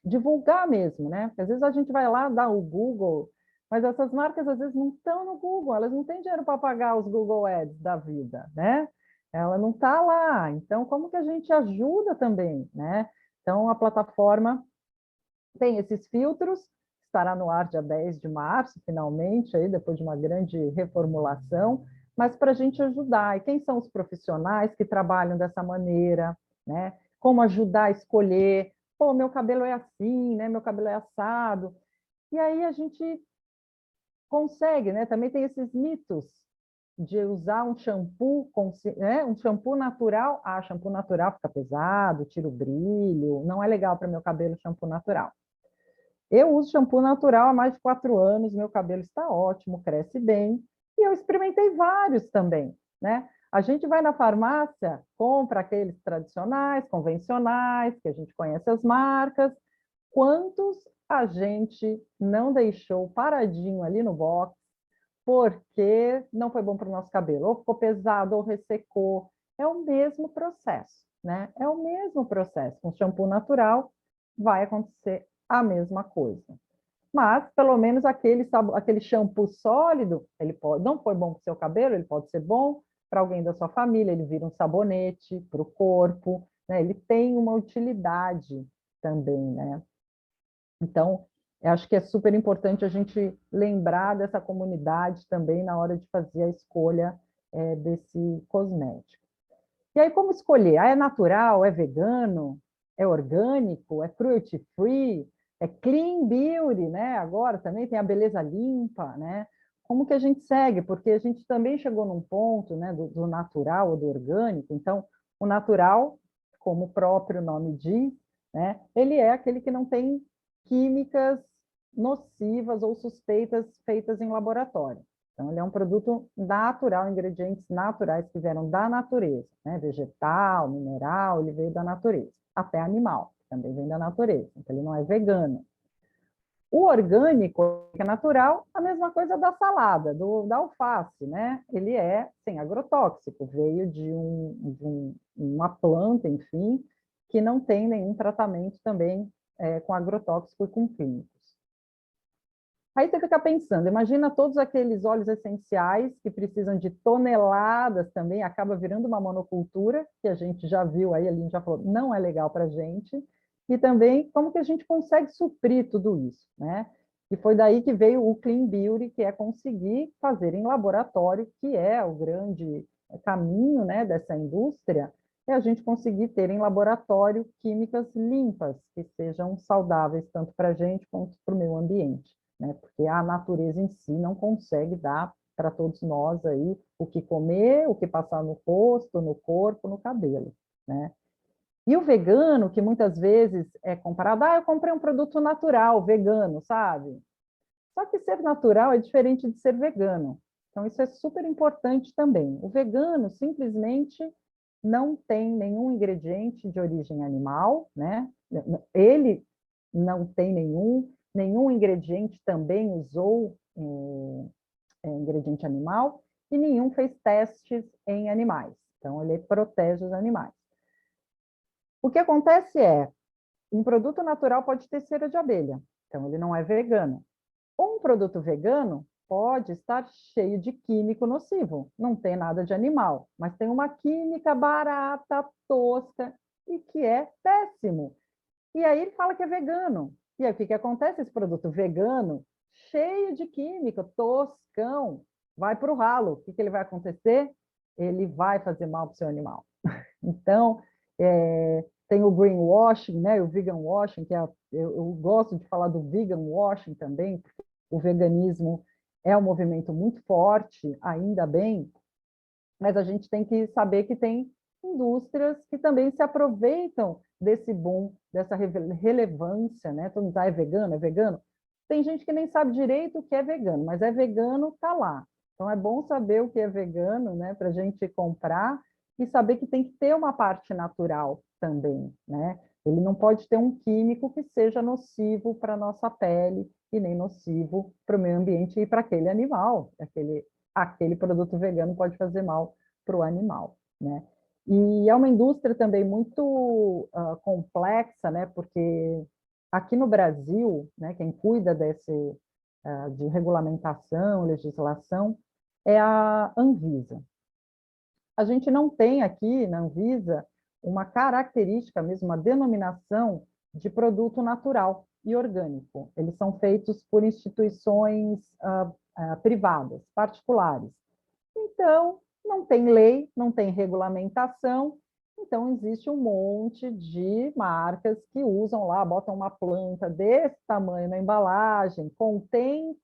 [SPEAKER 4] divulgar mesmo, né? Porque às vezes a gente vai lá dar o Google, mas essas marcas às vezes não estão no Google, elas não têm dinheiro para pagar os Google Ads da vida, né? Ela não está lá. Então, como que a gente ajuda também, né? Então, a plataforma tem esses filtros, estará no ar dia 10 de março, finalmente, aí, depois de uma grande reformulação, mas para a gente ajudar. E quem são os profissionais que trabalham dessa maneira, né? Como ajudar a escolher, pô, meu cabelo é assim, né? Meu cabelo é assado. E aí a gente consegue, né? Também tem esses mitos de usar um shampoo, né? Um shampoo natural. Ah, shampoo natural fica pesado, tira o brilho, não é legal para meu cabelo shampoo natural. Eu uso shampoo natural há mais de 4 anos, meu cabelo está ótimo, cresce bem, e eu experimentei vários também, né? A gente vai na farmácia, compra aqueles tradicionais, convencionais, que a gente conhece as marcas. Quantos a gente não deixou paradinho ali no box porque não foi bom para o nosso cabelo, ou ficou pesado, ou ressecou? É o mesmo processo, né? É o mesmo processo. Com shampoo natural vai acontecer a mesma coisa. Mas, pelo menos, aquele shampoo sólido, ele não foi bom para o seu cabelo, ele pode ser bom para alguém da sua família, ele vira um sabonete para o corpo, né? Ele tem uma utilidade também, né? Então, eu acho que é super importante a gente lembrar dessa comunidade também na hora de fazer a escolha desse cosmético. E aí, como escolher? Ah, é natural, é vegano, é orgânico, é cruelty free, é clean beauty, né? Agora também tem a beleza limpa, né? como que a gente segue? Porque a gente também chegou num ponto, né, do natural ou do orgânico. Então, o natural, como o próprio nome diz, né, ele é aquele que não tem químicas nocivas ou suspeitas feitas em laboratório. Então, ele é um produto natural, ingredientes naturais que vieram da natureza, né, vegetal, mineral, ele veio da natureza, até animal, também vem da natureza. Então, ele não é vegano. O orgânico, que é natural, a mesma coisa da salada, da alface, né? Ele é sem agrotóxico, veio de uma planta, enfim, que não tem nenhum tratamento também com agrotóxico e com químicos. Aí você fica pensando, imagina todos aqueles óleos essenciais que precisam de toneladas também, acaba virando uma monocultura, que a gente já viu aí, a gente já falou, não é legal para a gente, e também como que a gente consegue suprir tudo isso, né? E foi daí que veio o Clean Beauty, que é conseguir fazer em laboratório, que é o grande caminho, né, dessa indústria, é a gente conseguir ter em laboratório químicas limpas, que sejam saudáveis tanto para a gente quanto para o meio ambiente, né? Porque a natureza em si não consegue dar para todos nós aí o que comer, o que passar no rosto, no corpo, no cabelo, né? E o vegano, que muitas vezes é comparado, eu comprei um produto natural, vegano, sabe? Só que ser natural é diferente de ser vegano. Então, isso é super importante também. O vegano simplesmente não tem nenhum ingrediente de origem animal, né? Ele não tem nenhum ingrediente também usou ingrediente animal e nenhum fez testes em animais. Então, ele protege os animais. O que acontece é, um produto natural pode ter cera de abelha, então ele não é vegano. Um produto vegano pode estar cheio de químico nocivo, não tem nada de animal, mas tem uma química barata, tosca, e que é péssimo. E aí ele fala que é vegano. E aí o que acontece? Esse produto vegano, cheio de química, toscão, vai para o ralo. O que ele vai acontecer? Ele vai fazer mal para o seu animal. Então, tem o greenwashing, né, o vegan washing, que eu gosto de falar do vegan washing também, porque o veganismo é um movimento muito forte, ainda bem, mas a gente tem que saber que tem indústrias que também se aproveitam desse boom, dessa relevância, né? Todo mundo é vegano, é vegano. Tem gente que nem sabe direito o que é vegano, mas é vegano, tá lá. Então é bom saber o que é vegano, né? Para a gente comprar e saber que tem que ter uma parte natural também, né? Ele não pode ter um químico que seja nocivo para a nossa pele e nem nocivo para o meio ambiente e para aquele animal, aquele produto vegano pode fazer mal para o animal, né? E é uma indústria também muito complexa, né? Porque aqui no Brasil, né, quem cuida de regulamentação, legislação, é a Anvisa. A gente não tem aqui na Anvisa uma característica mesmo, uma denominação de produto natural e orgânico. Eles são feitos por instituições privadas, particulares. Então, não tem lei, não tem regulamentação, então existe um monte de marcas que usam lá, botam uma planta desse tamanho na embalagem, contém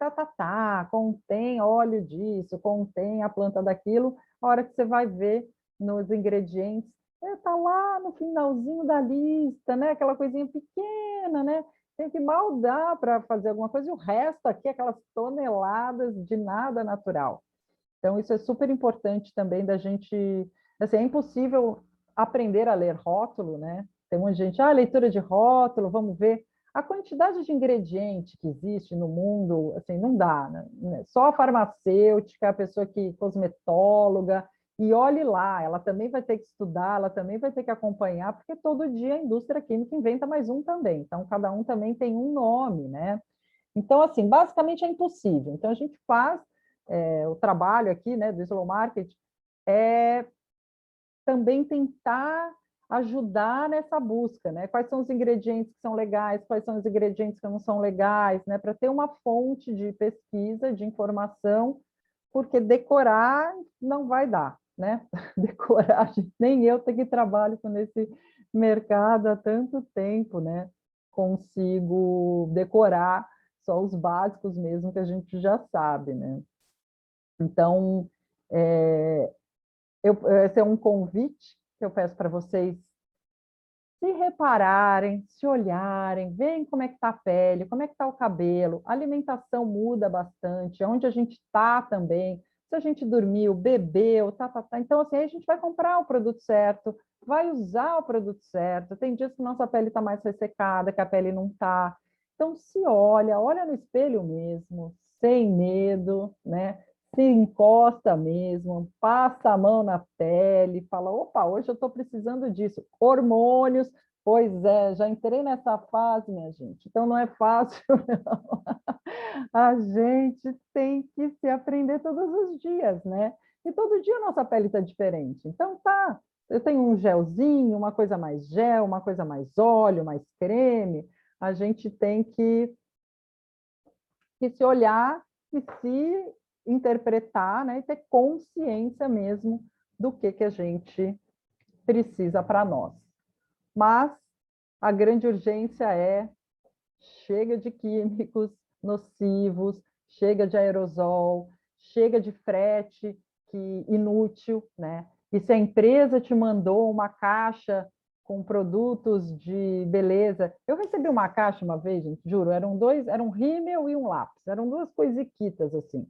[SPEAKER 4] contém óleo disso, contém a planta daquilo, a hora que você vai ver nos ingredientes, está lá no finalzinho da lista, né? Aquela coisinha pequena, né? Tem que mal dar para fazer alguma coisa, e o resto aqui, aquelas toneladas de nada natural. Então, isso é super importante também da gente... Assim, é impossível aprender a ler rótulo, né? Tem muita gente, leitura de rótulo, vamos ver. A quantidade de ingrediente que existe no mundo, assim, não dá, né? Só a farmacêutica, a pessoa que cosmetóloga, e olhe lá, ela também vai ter que estudar, ela também vai ter que acompanhar, porque todo dia a indústria química inventa mais um também. Então, cada um também tem um nome, né? Então, assim, basicamente é impossível. Então, a gente faz o trabalho aqui, né, do Slow Market, é também tentar ajudar nessa busca, né? Quais são os ingredientes que são legais, quais são os ingredientes que não são legais, né? Para ter uma fonte de pesquisa, de informação, porque decorar não vai dar, né? Decorar, nem eu que trabalho com esse mercado há tanto tempo, né? Consigo decorar só os básicos mesmo que a gente já sabe, né? Então, esse é um convite que eu peço para vocês se repararem, se olharem, veem como é que está a pele, como é que está o cabelo, a alimentação muda bastante, onde a gente está também, se a gente dormiu, bebeu, tá. Então, assim, aí a gente vai comprar o produto certo, vai usar o produto certo. Tem dias que nossa pele está mais ressecada, que a pele não está. Então, se olha no espelho mesmo, sem medo, né? Se encosta mesmo, passa a mão na pele, fala, opa, hoje eu estou precisando disso. Hormônios, pois é, já entrei nessa fase, minha gente. Então, não é fácil, não. A gente tem que se aprender todos os dias, né? E todo dia a nossa pele está diferente. Então, tá, eu tenho um gelzinho, uma coisa mais gel, uma coisa mais óleo, mais creme. A gente tem que se olhar e se interpretar, né, e ter consciência mesmo do que a gente precisa para nós. Mas a grande urgência é chega de químicos nocivos, chega de aerosol, chega de frete inútil, né? E se a empresa te mandou uma caixa com produtos de beleza. Eu recebi uma caixa uma vez, gente, juro, era um rímel e um lápis, eram duas coisiquitas assim.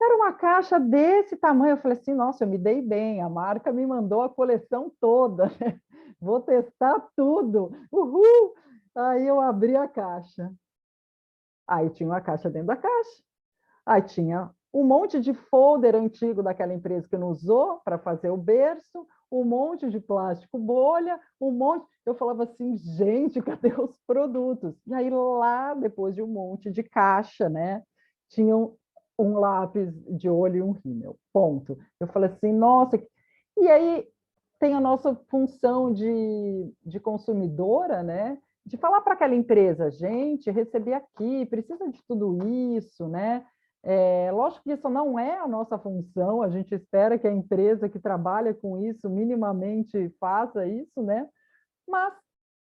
[SPEAKER 4] Era uma caixa desse tamanho. Eu falei assim, nossa, eu me dei bem, a marca me mandou a coleção toda, né? Vou testar tudo, uhul! Aí eu abri a caixa. Aí tinha uma caixa dentro da caixa. Aí tinha um monte de folder antigo daquela empresa que não usou para fazer o berço, um monte de plástico bolha, um monte... Eu falava assim, gente, cadê os produtos? E aí lá, depois de um monte de caixa, né, tinham um lápis de olho e um rímel, ponto. Eu falei assim, nossa... E aí tem a nossa função de consumidora, né, de falar para aquela empresa, gente, recebi aqui, precisa de tudo isso, né? Lógico que isso não é a nossa função, a gente espera que a empresa que trabalha com isso minimamente faça isso, né? Mas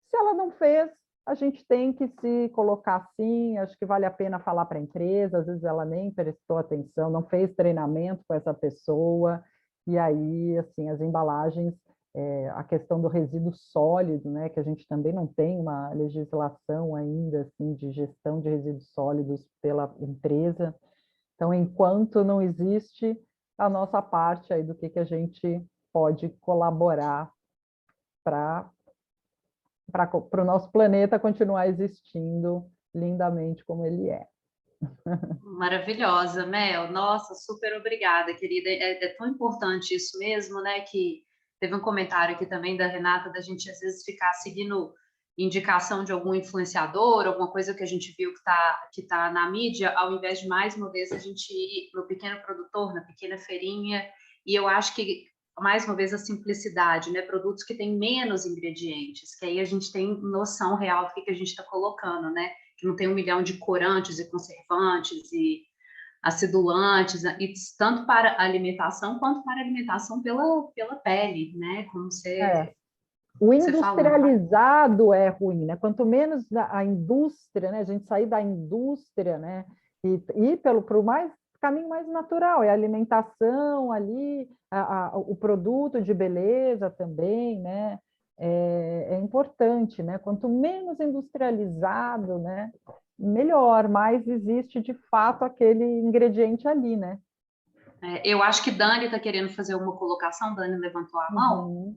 [SPEAKER 4] se ela não fez, a gente tem que se colocar assim, acho que vale a pena falar para a empresa, às vezes ela nem prestou atenção, não fez treinamento com essa pessoa, e aí, assim, as embalagens, a questão do resíduo sólido, né, que a gente também não tem uma legislação ainda, assim, de gestão de resíduos sólidos pela empresa. Então, enquanto não existe a nossa parte aí do que a gente pode colaborar para o nosso planeta continuar existindo lindamente como ele é.
[SPEAKER 1] Maravilhosa, Mel. Nossa, super obrigada, querida. É tão importante isso mesmo, né? Que teve um comentário aqui também da Renata, da gente às vezes ficar seguindo indicação de algum influenciador, alguma coisa que a gente viu que tá na mídia, ao invés de mais uma vez a gente ir no pequeno produtor, na pequena feirinha. E eu acho que mais uma vez a simplicidade, né? Produtos que têm menos ingredientes, que aí a gente tem noção real do que a gente está colocando, né? Que não tem 1 milhão de corantes e conservantes e acidulantes, e tanto para a alimentação quanto para a alimentação pela pele, né? Como
[SPEAKER 4] O
[SPEAKER 1] você falou.
[SPEAKER 4] industrializado é ruim, né? Quanto menos a indústria, né? A gente sair da indústria, né? E ir pro caminho mais natural, é a alimentação ali, o produto de beleza também, né? É importante, né? Quanto menos industrializado, né? Melhor, mais existe de fato aquele ingrediente ali, né?
[SPEAKER 1] Eu acho que Dani está querendo fazer uma colocação, Dani levantou a mão.
[SPEAKER 4] Uhum.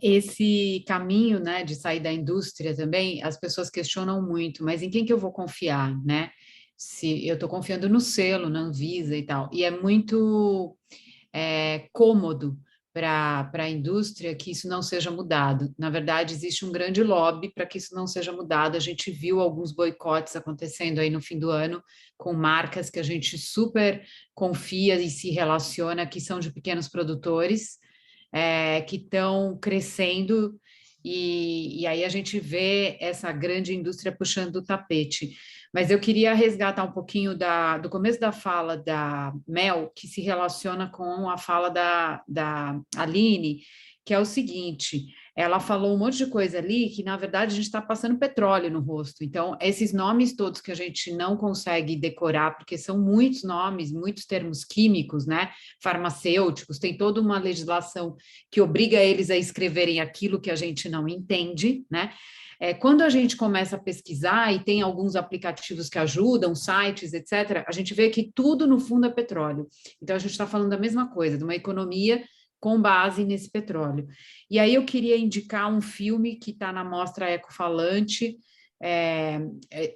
[SPEAKER 3] Esse caminho, né, de sair da indústria também, as pessoas questionam muito, mas em quem que eu vou confiar, né? Se eu estou confiando no selo, na Anvisa e tal, e é muito cômodo para a indústria que isso não seja mudado. Na verdade, existe um grande lobby para que isso não seja mudado. A gente viu alguns boicotes acontecendo aí no fim do ano com marcas que a gente super confia e se relaciona, que são de pequenos produtores, que estão crescendo, e aí a gente vê essa grande indústria puxando o tapete. Mas eu queria resgatar um pouquinho do começo da fala da Mel, que se relaciona com a fala da Aline, que é o seguinte, ela falou um monte de coisa ali que, na verdade, a gente está passando petróleo no rosto. Então, esses nomes todos que a gente não consegue decorar, porque são muitos nomes, muitos termos químicos, né? Farmacêuticos, tem toda uma legislação que obriga eles a escreverem aquilo que a gente não entende, né? Quando a gente começa a pesquisar, e tem alguns aplicativos que ajudam, sites, etc., a gente vê que tudo, no fundo, é petróleo. Então, a gente está falando da mesma coisa, de uma economia com base nesse petróleo. E aí eu queria indicar um filme que está na Mostra Ecofalante.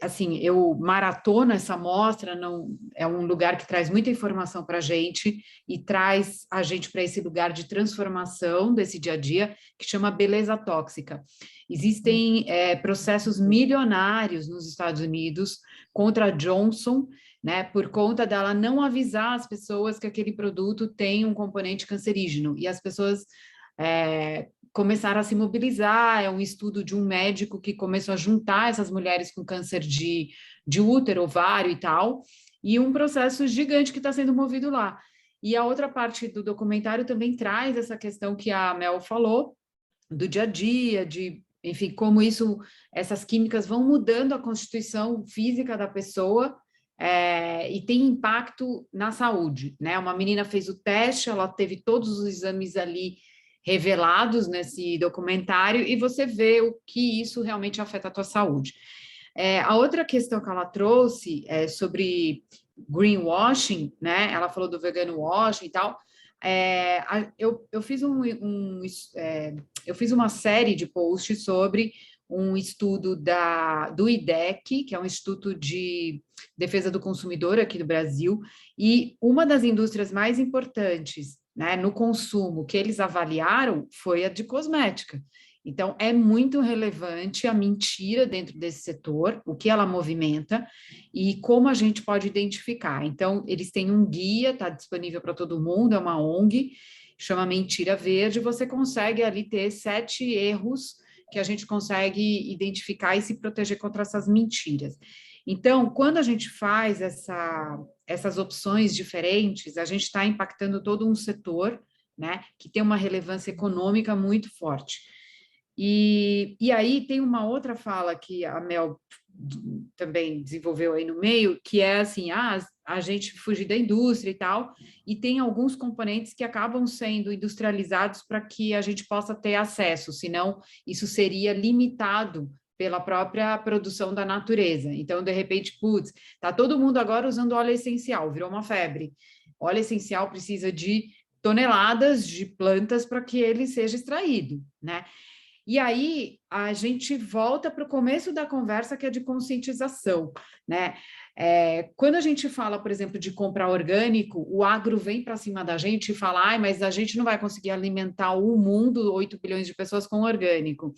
[SPEAKER 3] Assim, eu maratono essa mostra, não, é um lugar que traz muita informação para a gente e traz a gente para esse lugar de transformação desse dia a dia, que chama Beleza Tóxica. Existem processos milionários nos Estados Unidos contra a Johnson, né, por conta dela não avisar as pessoas que aquele produto tem um componente cancerígeno, e as pessoas começaram a se mobilizar. É um estudo de um médico que começou a juntar essas mulheres com câncer de útero, ovário e tal, e um processo gigante que está sendo movido lá. E a outra parte do documentário também traz essa questão que a Mel falou, do dia a dia, enfim, como essas químicas vão mudando a constituição física da pessoa, e tem impacto na saúde, né? Uma menina fez o teste, ela teve todos os exames ali revelados nesse documentário, e você vê o que isso realmente afeta a tua saúde. A outra questão que ela trouxe é sobre greenwashing, né? Ela falou do vegano washing e tal. Eu fiz uma série de posts sobre um estudo do IDEC, que é um Instituto de Defesa do Consumidor aqui do Brasil, e uma das indústrias mais importantes, né, no consumo que eles avaliaram foi a de cosmética. Então, é muito relevante a mentira dentro desse setor, o que ela movimenta e como a gente pode identificar. Então, eles têm um guia, está disponível para todo mundo, é uma ONG, chama Mentira Verde, você consegue ali ter 7 erros que a gente consegue identificar e se proteger contra essas mentiras. Então, quando a gente faz essas opções diferentes, a gente está impactando todo um setor, né, que tem uma relevância econômica muito forte. E aí tem uma outra fala que a Mel também desenvolveu aí no meio, que é assim, a gente fugir da indústria e tal, e tem alguns componentes que acabam sendo industrializados para que a gente possa ter acesso, senão isso seria limitado pela própria produção da natureza. Então, de repente, putz, tá todo mundo agora usando óleo essencial, virou uma febre. Óleo essencial precisa de toneladas de plantas para que ele seja extraído, né? E aí a gente volta para o começo da conversa, que é de conscientização, né? Quando a gente fala, por exemplo, de comprar orgânico, o agro vem para cima da gente e fala, mas a gente não vai conseguir alimentar o mundo, 8 bilhões de pessoas, com orgânico.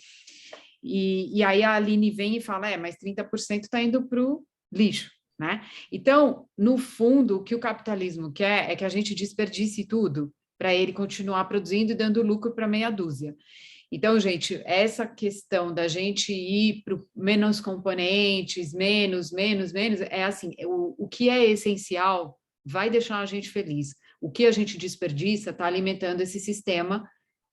[SPEAKER 3] E aí a Aline vem e fala, mas 30% está indo para o lixo, né? Então, no fundo, o que o capitalismo quer é que a gente desperdice tudo para ele continuar produzindo e dando lucro para meia dúzia. Então, gente, essa questão da gente ir para menos componentes, menos, é assim, o que é essencial vai deixar a gente feliz. O que a gente desperdiça está alimentando esse sistema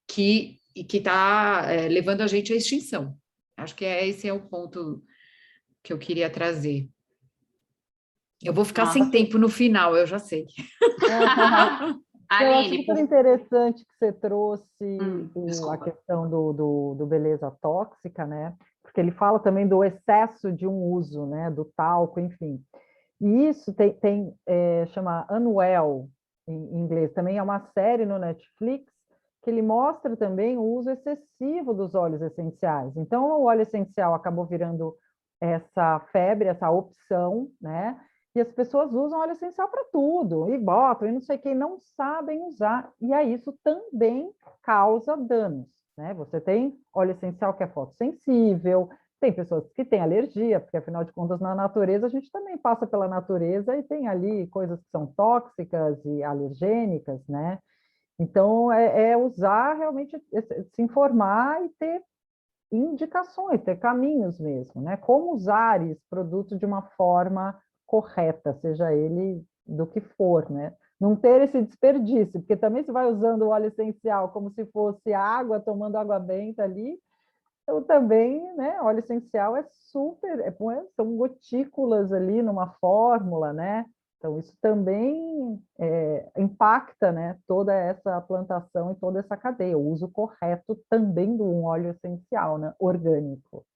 [SPEAKER 3] que está levando a gente à extinção. Acho que esse é o ponto que eu queria trazer. Eu vou ficar sem tempo no final, eu já sei.
[SPEAKER 4] Eu acho super interessante que você trouxe a questão do beleza tóxica, né? Porque ele fala também do excesso de um uso, né? Do talco, enfim. E isso chama Unwell, em inglês. Também é uma série no Netflix que ele mostra também o uso excessivo dos óleos essenciais. Então, o óleo essencial acabou virando essa febre, essa opção, né? E as pessoas usam óleo essencial para tudo, e botam, e não sei o que, não sabem usar. E aí isso também causa danos, né? Você tem óleo essencial que é fotossensível, tem pessoas que têm alergia, porque afinal de contas, na natureza, a gente também passa pela natureza e tem ali coisas que são tóxicas e alergênicas, né? Então, usar realmente, se informar e ter indicações, ter caminhos mesmo, né? Como usar esse produto de uma forma correta, seja ele do que for, né? não ter esse desperdício, porque também você vai usando o óleo essencial como se fosse água, tomando água benta ali. Então, também, né, óleo essencial é super, são gotículas ali numa fórmula, né? Então, isso também impacta, né, toda essa plantação e toda essa cadeia, o uso correto também de um óleo essencial, né, orgânico.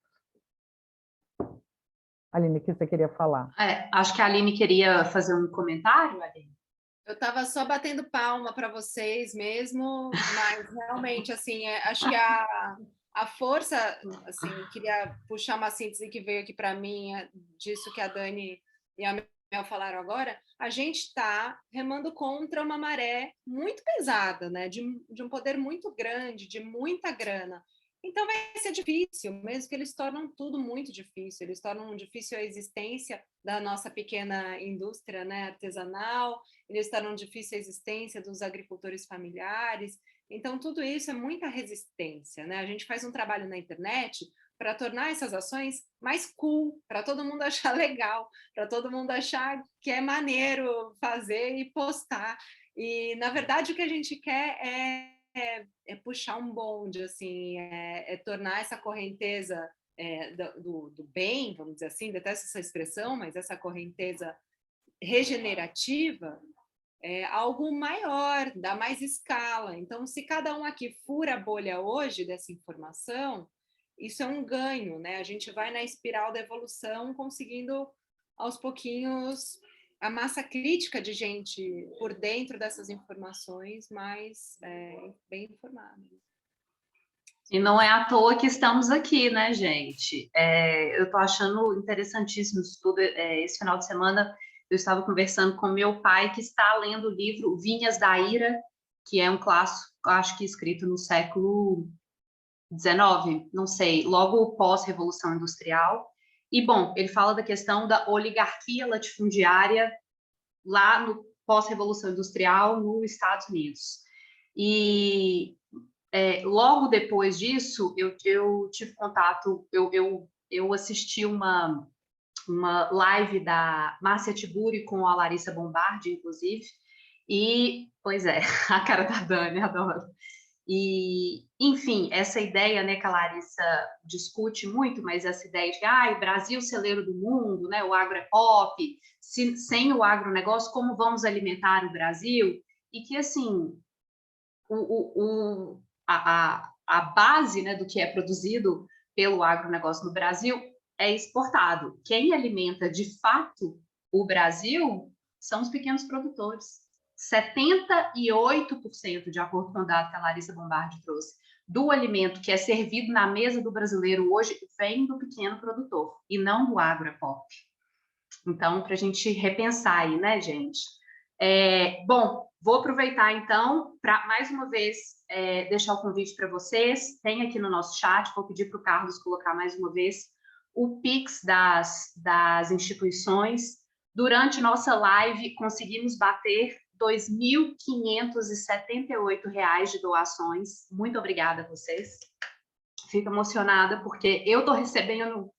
[SPEAKER 4] Aline, o que você queria falar?
[SPEAKER 1] Acho que a Aline queria fazer um comentário, Aline.
[SPEAKER 5] Eu estava só batendo palma para vocês mesmo, mas realmente, assim, acho que a força, assim, queria puxar uma síntese que veio aqui para mim disso que a Dani e a Mel falaram agora. A gente está remando contra uma maré muito pesada, né? De um poder muito grande, de muita grana. Então vai ser difícil, mesmo que eles tornam tudo muito difícil. Eles tornam difícil a existência da nossa pequena indústria, né, artesanal. Eles tornam difícil a existência dos agricultores familiares. Então, tudo isso é muita resistência, né? A gente faz um trabalho na internet para tornar essas ações mais cool, para todo mundo achar legal, para todo mundo achar que é maneiro fazer e postar. E, na verdade, o que a gente quer é puxar um bonde, assim, tornar essa correnteza do bem, vamos dizer assim, detesto essa expressão, mas essa correnteza regenerativa é algo maior, dá mais escala. Então, se cada um aqui fura a bolha hoje dessa informação, isso é um ganho, né? A gente vai na espiral da evolução, conseguindo, aos pouquinhos, a massa crítica de gente por dentro dessas informações mais bem informada.
[SPEAKER 1] E não é à toa que estamos aqui, né, gente? Eu estou achando interessantíssimo isso tudo. Esse final de semana eu estava conversando com meu pai, que está lendo o livro Vinhas da Ira, que é um clássico, acho que escrito no século XIX, não sei, logo pós-Revolução Industrial. E, bom, ele fala da questão da oligarquia latifundiária lá no pós-Revolução Industrial nos Estados Unidos. E logo depois disso, eu tive contato, eu assisti uma live da Márcia Tiburi com a Larissa Bombardi, inclusive, e, pois é, a cara da Dani, adoro. E, enfim, essa ideia, né, que a Larissa discute muito, mas essa ideia de o Brasil celeiro do mundo, né, o agro é pop, sem o agronegócio, como vamos alimentar o Brasil? E que, assim, a base, né, do que é produzido pelo agronegócio no Brasil é exportado. Quem alimenta, de fato, o Brasil são os pequenos produtores. 78%, de acordo com o dado que a Larissa Bombardi trouxe, do alimento que é servido na mesa do brasileiro hoje vem do pequeno produtor e não do agropop. Então, para a gente repensar aí, né, gente? Bom, vou aproveitar, então, para, mais uma vez, deixar o convite para vocês. Tem aqui no nosso chat, vou pedir para o Carlos colocar mais uma vez o Pix das instituições. Durante nossa live, conseguimos bater R$ 2.578 de doações. Muito obrigada a vocês. Fico emocionada, porque eu estou recebendo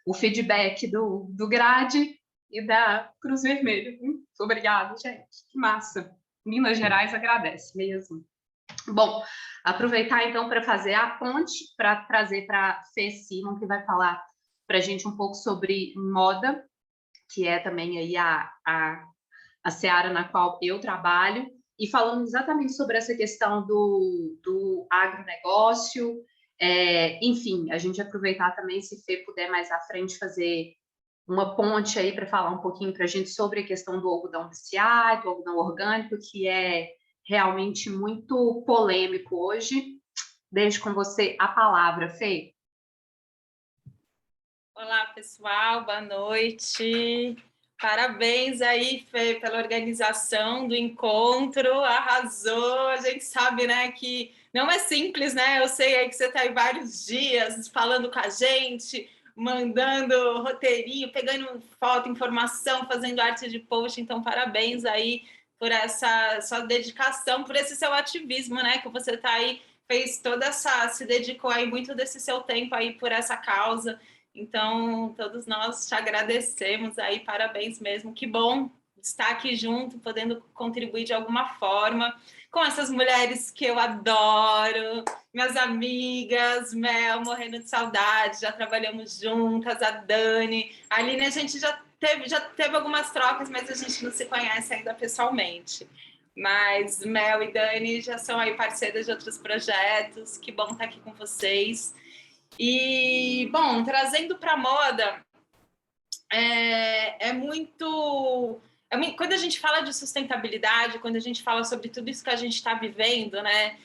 [SPEAKER 1] o feedback do Grade e da Cruz Vermelha. Muito obrigada, gente. Que massa. Minas Gerais agradece mesmo. Bom, aproveitar então para fazer a ponte, para trazer para a Fê Simon, que vai falar para a gente um pouco sobre moda, que é também aí a seara na qual eu trabalho, e falando exatamente sobre essa questão do agronegócio. Enfim, a gente aproveitar também, se Fê puder mais à frente fazer uma ponte aí para falar um pouquinho para a gente sobre a questão do algodão viciado, do algodão orgânico, que é realmente muito polêmico hoje. Deixo com você a palavra, Fê.
[SPEAKER 6] Olá, pessoal, boa noite. Parabéns aí, Fê, pela organização do encontro, arrasou. A gente sabe, né, que não é simples, né? Eu sei aí que você está aí vários dias falando com a gente, mandando roteirinho, pegando foto, informação, fazendo arte de post. Então, parabéns aí por essa sua dedicação, por esse seu ativismo, né? Que você está aí, se dedicou aí muito desse seu tempo aí por essa causa. Então, todos nós te agradecemos aí, parabéns mesmo. Que bom estar aqui junto, podendo contribuir de alguma forma com essas mulheres que eu adoro, minhas amigas, Mel, morrendo de saudade, já trabalhamos juntas, a Dani, a Aline, a gente já teve algumas trocas, mas a gente não se conhece ainda pessoalmente. Mas Mel e Dani já são aí parceiras de outros projetos, que bom estar aqui com vocês. E, bom, trazendo para a moda, quando a gente fala de sustentabilidade, quando a gente fala sobre tudo isso que a gente está vivendo, né,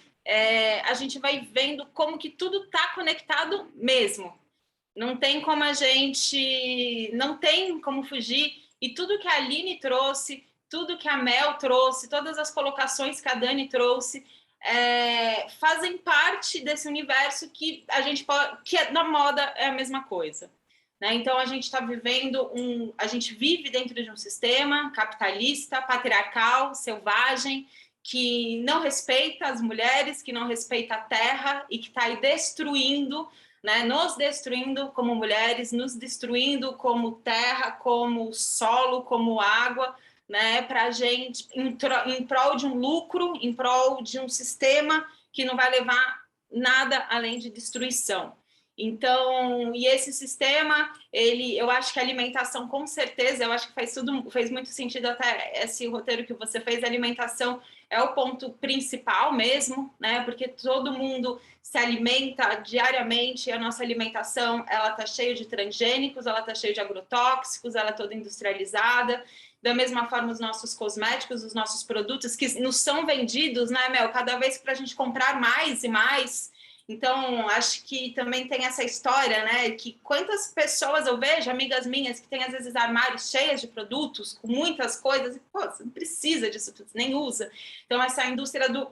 [SPEAKER 6] a gente vai vendo como que tudo está conectado mesmo. Não tem como fugir. E tudo que a Aline trouxe, tudo que a Mel trouxe, todas as colocações que a Dani trouxe, fazem parte desse universo que na moda é a mesma coisa. Né? Então, a gente vive dentro de um sistema capitalista, patriarcal, selvagem, que não respeita as mulheres, que não respeita a terra e que está aí destruindo, né? Nos destruindo como mulheres, nos destruindo como terra, como solo, como água, né? Para a gente, em prol de um lucro, em prol de um sistema que não vai levar nada além de destruição. Então, e esse sistema, eu acho que a alimentação, com certeza, eu acho que fez muito sentido até esse roteiro que você fez, a alimentação é o ponto principal mesmo, né? Porque todo mundo se alimenta diariamente, e a nossa alimentação, ela está cheia de transgênicos, ela está cheia de agrotóxicos, ela é toda industrializada. Da mesma forma, os nossos cosméticos, os nossos produtos que nos são vendidos, né, Mel? Cada vez para a gente comprar mais e mais. Então, acho que também tem essa história, né? Que quantas pessoas eu vejo, amigas minhas, que têm às vezes armários cheios de produtos, com muitas coisas, e pô, você não precisa disso tudo, nem usa. Então, essa indústria do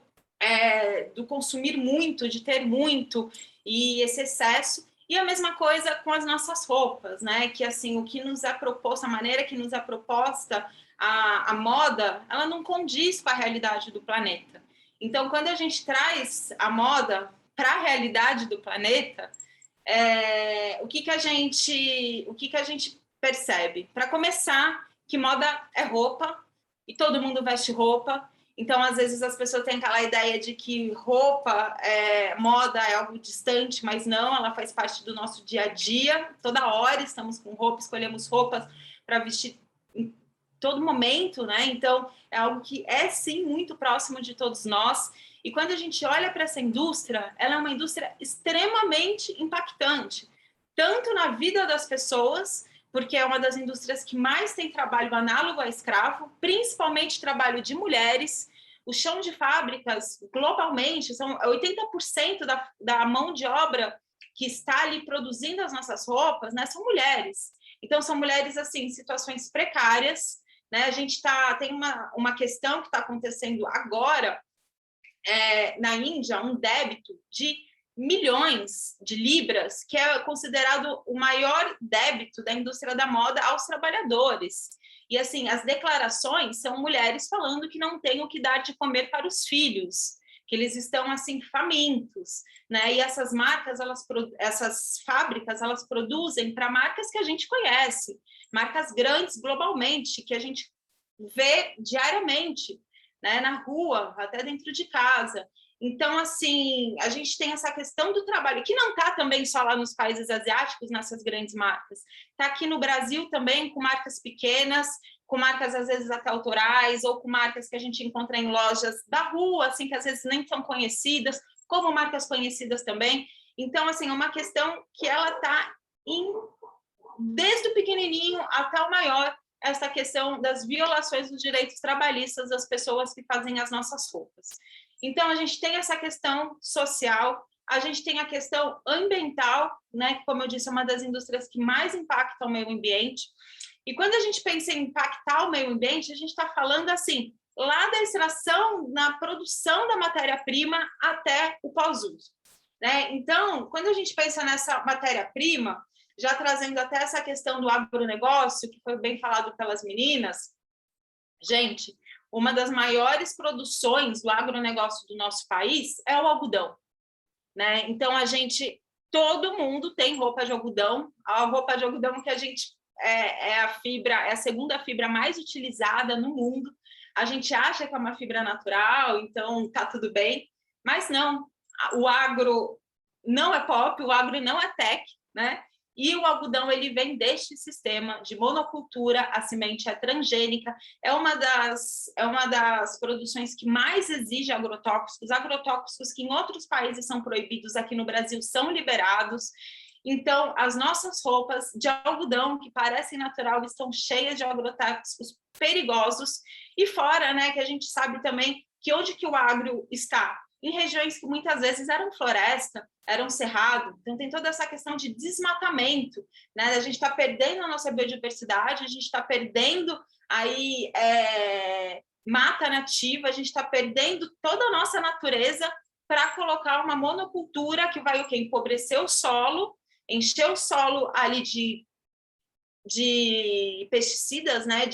[SPEAKER 6] consumir muito, de ter muito, e esse excesso. E a mesma coisa com as nossas roupas, né? Que assim, o que nos é proposto, a maneira que nos é proposta a moda, ela não condiz com a realidade do planeta. Então, quando a gente traz a moda para a realidade do planeta, o que a gente percebe? Para começar, que moda é roupa, e todo mundo veste roupa. Então, às vezes, as pessoas têm aquela ideia de que moda é algo distante, mas não, ela faz parte do nosso dia a dia. Toda hora estamos com roupa, escolhemos roupas para vestir em todo momento, né? Então, é algo que é, sim, muito próximo de todos nós. E quando a gente olha para essa indústria, ela é uma indústria extremamente impactante, tanto na vida das pessoas, porque é uma das indústrias que mais tem trabalho análogo a escravo, principalmente trabalho de mulheres. O chão de fábricas, globalmente, são 80% da mão de obra que está ali produzindo as nossas roupas, né, são mulheres. Então, são mulheres, assim, em situações precárias, né? A gente tem uma questão que está acontecendo agora, na Índia, um débito de milhões de libras, que é considerado o maior débito da indústria da moda aos trabalhadores. E, assim, as declarações são mulheres falando que não têm o que dar de comer para os filhos, que eles estão, assim, famintos, né? E essas marcas, essas fábricas, elas produzem para marcas que a gente conhece, marcas grandes globalmente, que a gente vê diariamente, né, na rua, até dentro de casa. Então, assim, a gente tem essa questão do trabalho, que não está também só lá nos países asiáticos, nessas grandes marcas. Está aqui no Brasil também, com marcas pequenas, com marcas, às vezes, até autorais, ou com marcas que a gente encontra em lojas da rua, assim, que às vezes nem são conhecidas, como marcas conhecidas também. Então, assim, é uma questão que ela está desde o pequenininho até o maior, essa questão das violações dos direitos trabalhistas das pessoas que fazem as nossas roupas. Então, a gente tem essa questão social, a gente tem a questão ambiental, né, que, como eu disse, é uma das indústrias que mais impacta o meio ambiente. E quando a gente pensa em impactar o meio ambiente, a gente está falando, assim, lá da extração, na produção da matéria-prima até o pós-uso, né? Então, quando a gente pensa nessa matéria-prima, já trazendo até essa questão do agronegócio, que foi bem falado pelas meninas, gente, uma das maiores produções do agronegócio do nosso país é o algodão, né? Então, todo mundo tem roupa de algodão, a roupa de algodão que a gente é a fibra, é a segunda fibra mais utilizada no mundo. A gente acha que é uma fibra natural, então tá tudo bem, mas não. O agro não é pop, o agro não é tech, né? E o algodão, ele vem deste sistema de monocultura, a semente é transgênica, é uma das produções que mais exige agrotóxicos que em outros países são proibidos, aqui no Brasil são liberados. Então, as nossas roupas de algodão, que parecem natural, estão cheias de agrotóxicos perigosos. E fora, né, que a gente sabe também que onde que o agro está? Em regiões que muitas vezes eram floresta, eram cerrado, então tem toda essa questão de desmatamento, né? A gente está perdendo a nossa biodiversidade, a gente está perdendo aí mata nativa, a gente está perdendo toda a nossa natureza para colocar uma monocultura que vai o quê? Empobrecer o solo, encher o solo ali de pesticidas, né?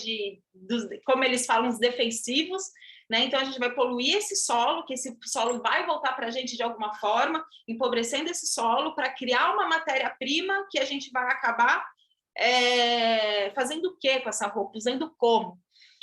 [SPEAKER 6] Como eles falam, os defensivos, né? Então, a gente vai poluir esse solo, que esse solo vai voltar para a gente de alguma forma, empobrecendo esse solo para criar uma matéria-prima que a gente vai acabar fazendo o quê com essa roupa? Usando como?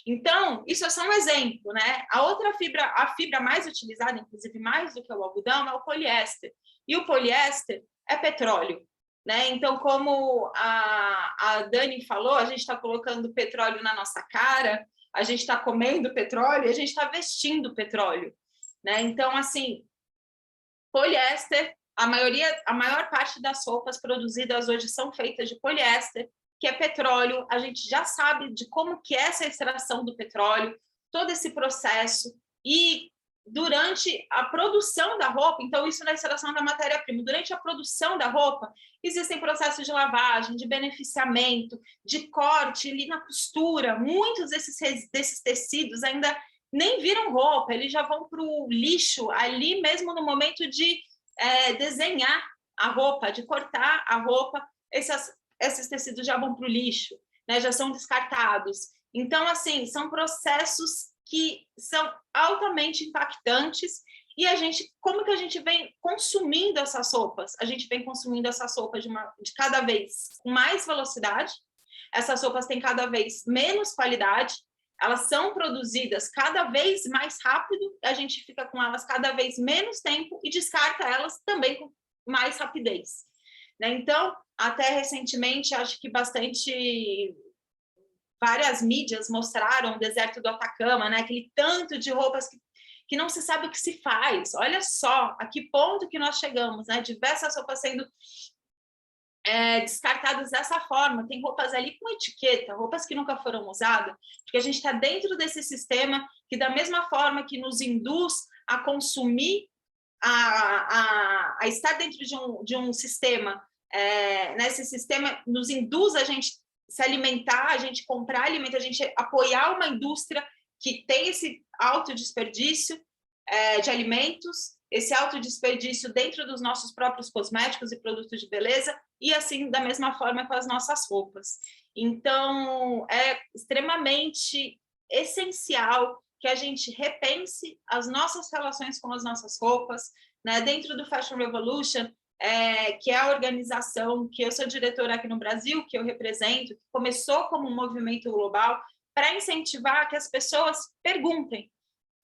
[SPEAKER 6] Então, isso é só um exemplo, né? A outra fibra, a fibra mais utilizada, inclusive mais do que o algodão, é o poliéster. E o poliéster é petróleo, né? Então, como a Dani falou, a gente está colocando petróleo na nossa cara, a gente está comendo petróleo e a gente está vestindo petróleo, né? Então, assim, poliéster, a maior parte das roupas produzidas hoje são feitas de poliéster, que é petróleo. A gente já sabe de como que é essa extração do petróleo, todo esse processo, e durante a produção da roupa, então isso na extração da matéria-prima, durante a produção da roupa, existem processos de lavagem, de beneficiamento, de corte ali na costura. Muitos desses tecidos ainda nem viram roupa, eles já vão para o lixo ali mesmo no momento de desenhar a roupa, de cortar a roupa, esses tecidos já vão para o lixo, né? Já são descartados. Então, assim, são processos que são altamente impactantes. E como que a gente vem consumindo essas roupas? A gente vem consumindo essas roupas de cada vez com mais velocidade, essas roupas têm cada vez menos qualidade, elas são produzidas cada vez mais rápido, a gente fica com elas cada vez menos tempo e descarta elas também com mais rapidez, né? Então, até recentemente, acho que várias mídias mostraram o deserto do Atacama, né? Aquele tanto de roupas que não se sabe o que se faz. Olha só a que ponto que nós chegamos, né? Diversas roupas sendo descartadas dessa forma. Tem roupas ali com etiqueta, roupas que nunca foram usadas, porque a gente está dentro desse sistema que, da mesma forma que nos induz a consumir, a estar dentro de um sistema, nesse sistema nos induz a gente se alimentar, a gente comprar alimento, a gente apoiar uma indústria que tem esse alto desperdício de alimentos, esse alto desperdício dentro dos nossos próprios cosméticos e produtos de beleza, e assim, da mesma forma com as nossas roupas. Então, é extremamente essencial que a gente repense as nossas relações com as nossas roupas, né? Dentro do Fashion Revolution, que é a organização que eu sou diretora aqui no Brasil, que eu represento, que começou como um movimento global para incentivar que as pessoas perguntem: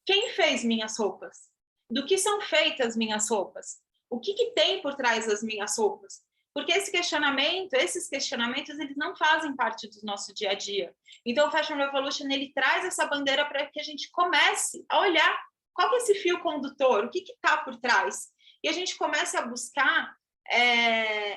[SPEAKER 6] quem fez minhas roupas? Do que são feitas minhas roupas? O que tem por trás das minhas roupas? Porque esses questionamentos, eles não fazem parte do nosso dia a dia. Então, o Fashion Revolution, ele traz essa bandeira para que a gente comece a olhar qual que é esse fio condutor, o que está por trás. E a gente comece a buscar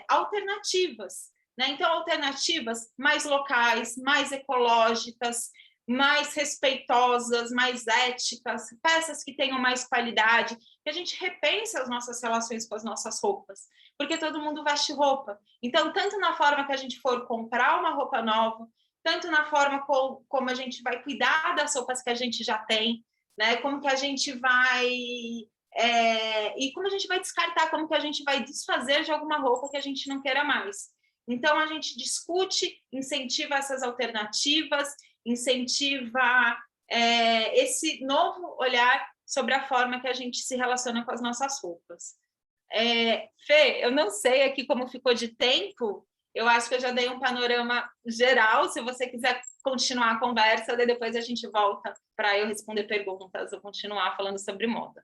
[SPEAKER 6] alternativas, né? Então, alternativas mais locais, mais ecológicas, mais respeitosas, mais éticas, peças que tenham mais qualidade, que a gente repense as nossas relações com as nossas roupas, porque todo mundo veste roupa. Então, tanto na forma que a gente for comprar uma roupa nova, tanto na forma como a gente vai cuidar das roupas que a gente já tem, né? Como que a gente vai... e como a gente vai descartar, como que a gente vai desfazer de alguma roupa que a gente não queira mais. Então, a gente discute, incentiva essas alternativas, incentiva esse novo olhar sobre a forma que a gente se relaciona com as nossas roupas. Fê, eu não sei aqui como ficou de tempo, Eu acho que eu já dei um panorama geral. Se você quiser continuar a conversa, daí depois a gente volta para eu responder perguntas ou continuar falando sobre moda.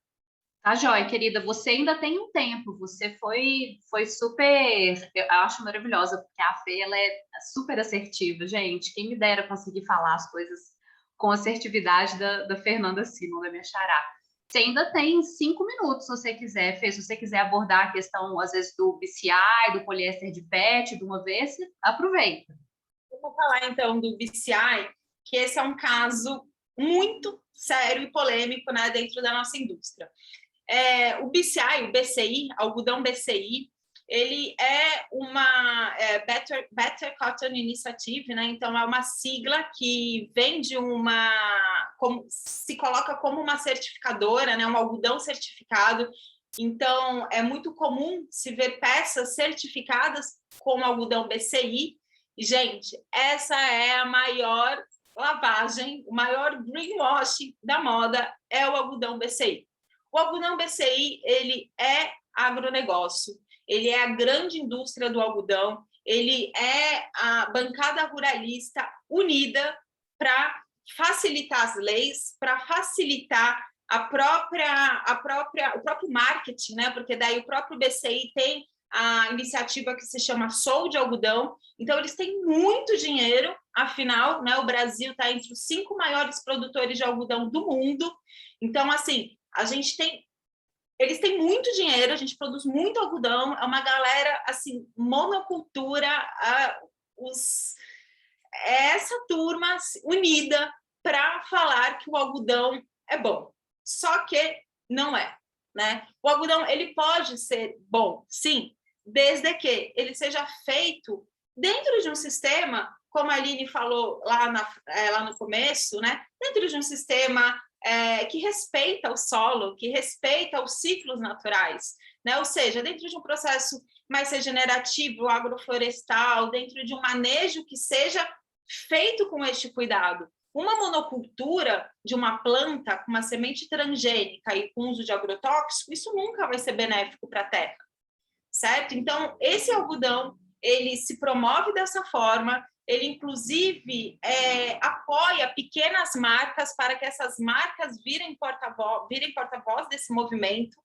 [SPEAKER 1] Tá, joia, querida, você ainda tem um tempo, você foi super, eu acho maravilhosa, porque a Fê, ela é super assertiva, gente, quem me dera conseguir falar as coisas com assertividade da Fernanda Simon, da minha xará. Você ainda tem 5 minutos, se você quiser, Fê, se você quiser abordar a questão, às vezes, do BCI, do poliéster de PET, de uma vez, aproveita.
[SPEAKER 6] Vou falar, então, do BCI, que esse é um caso muito sério e polêmico, né, dentro da nossa indústria. O BCI, o BCI, algodão BCI, ele é uma Better Cotton Initiative, né? Então é uma sigla que vem de se coloca como uma certificadora, né? Um algodão certificado. Então é muito comum se ver peças certificadas com algodão BCI. E, gente, essa é a maior lavagem, o maior greenwashing da moda é o algodão BCI. O algodão BCI, ele é agronegócio, ele é a grande indústria do algodão, ele é a bancada ruralista unida para facilitar as leis, para facilitar o próprio marketing, né? Porque daí o próprio BCI tem a iniciativa que se chama Sou de Algodão, então eles têm muito dinheiro, afinal, né, o Brasil está entre os 5 maiores produtores de algodão do mundo, então, assim, eles têm muito dinheiro, a gente produz muito algodão, é uma galera, assim, monocultura, essa turma unida para falar que o algodão é bom, só que não é, né? O algodão, ele pode ser bom, sim, desde que ele seja feito dentro de um sistema, como a Aline falou lá no começo, né? Dentro de um sistema que respeita o solo, que respeita os ciclos naturais, né? Ou seja, dentro de um processo mais regenerativo, agroflorestal, dentro de um manejo que seja feito com este cuidado. Uma monocultura de uma planta com uma semente transgênica e com uso de agrotóxico, isso nunca vai ser benéfico para a terra, certo? Então, esse algodão, ele se promove dessa forma, ele, inclusive, apoia pequenas marcas para que essas marcas virem porta-voz desse movimento,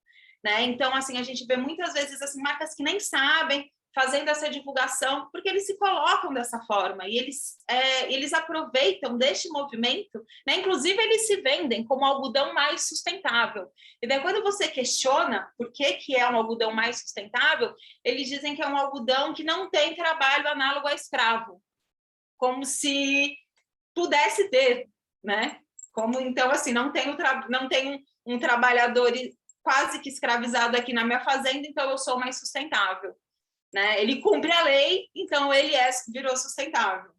[SPEAKER 6] né? Então, assim, a gente vê muitas vezes assim, marcas que nem sabem fazendo essa divulgação, porque eles se colocam dessa forma e eles aproveitam deste movimento, né? Inclusive, eles se vendem como algodão mais sustentável. E daí, quando você questiona por que é um algodão mais sustentável, eles dizem que é um algodão que não tem trabalho análogo a escravo, como se pudesse ter, né? Então, assim, não tem um trabalhador quase que escravizado aqui na minha fazenda, então eu sou mais sustentável, né? Ele cumpre a lei, então ele virou sustentável.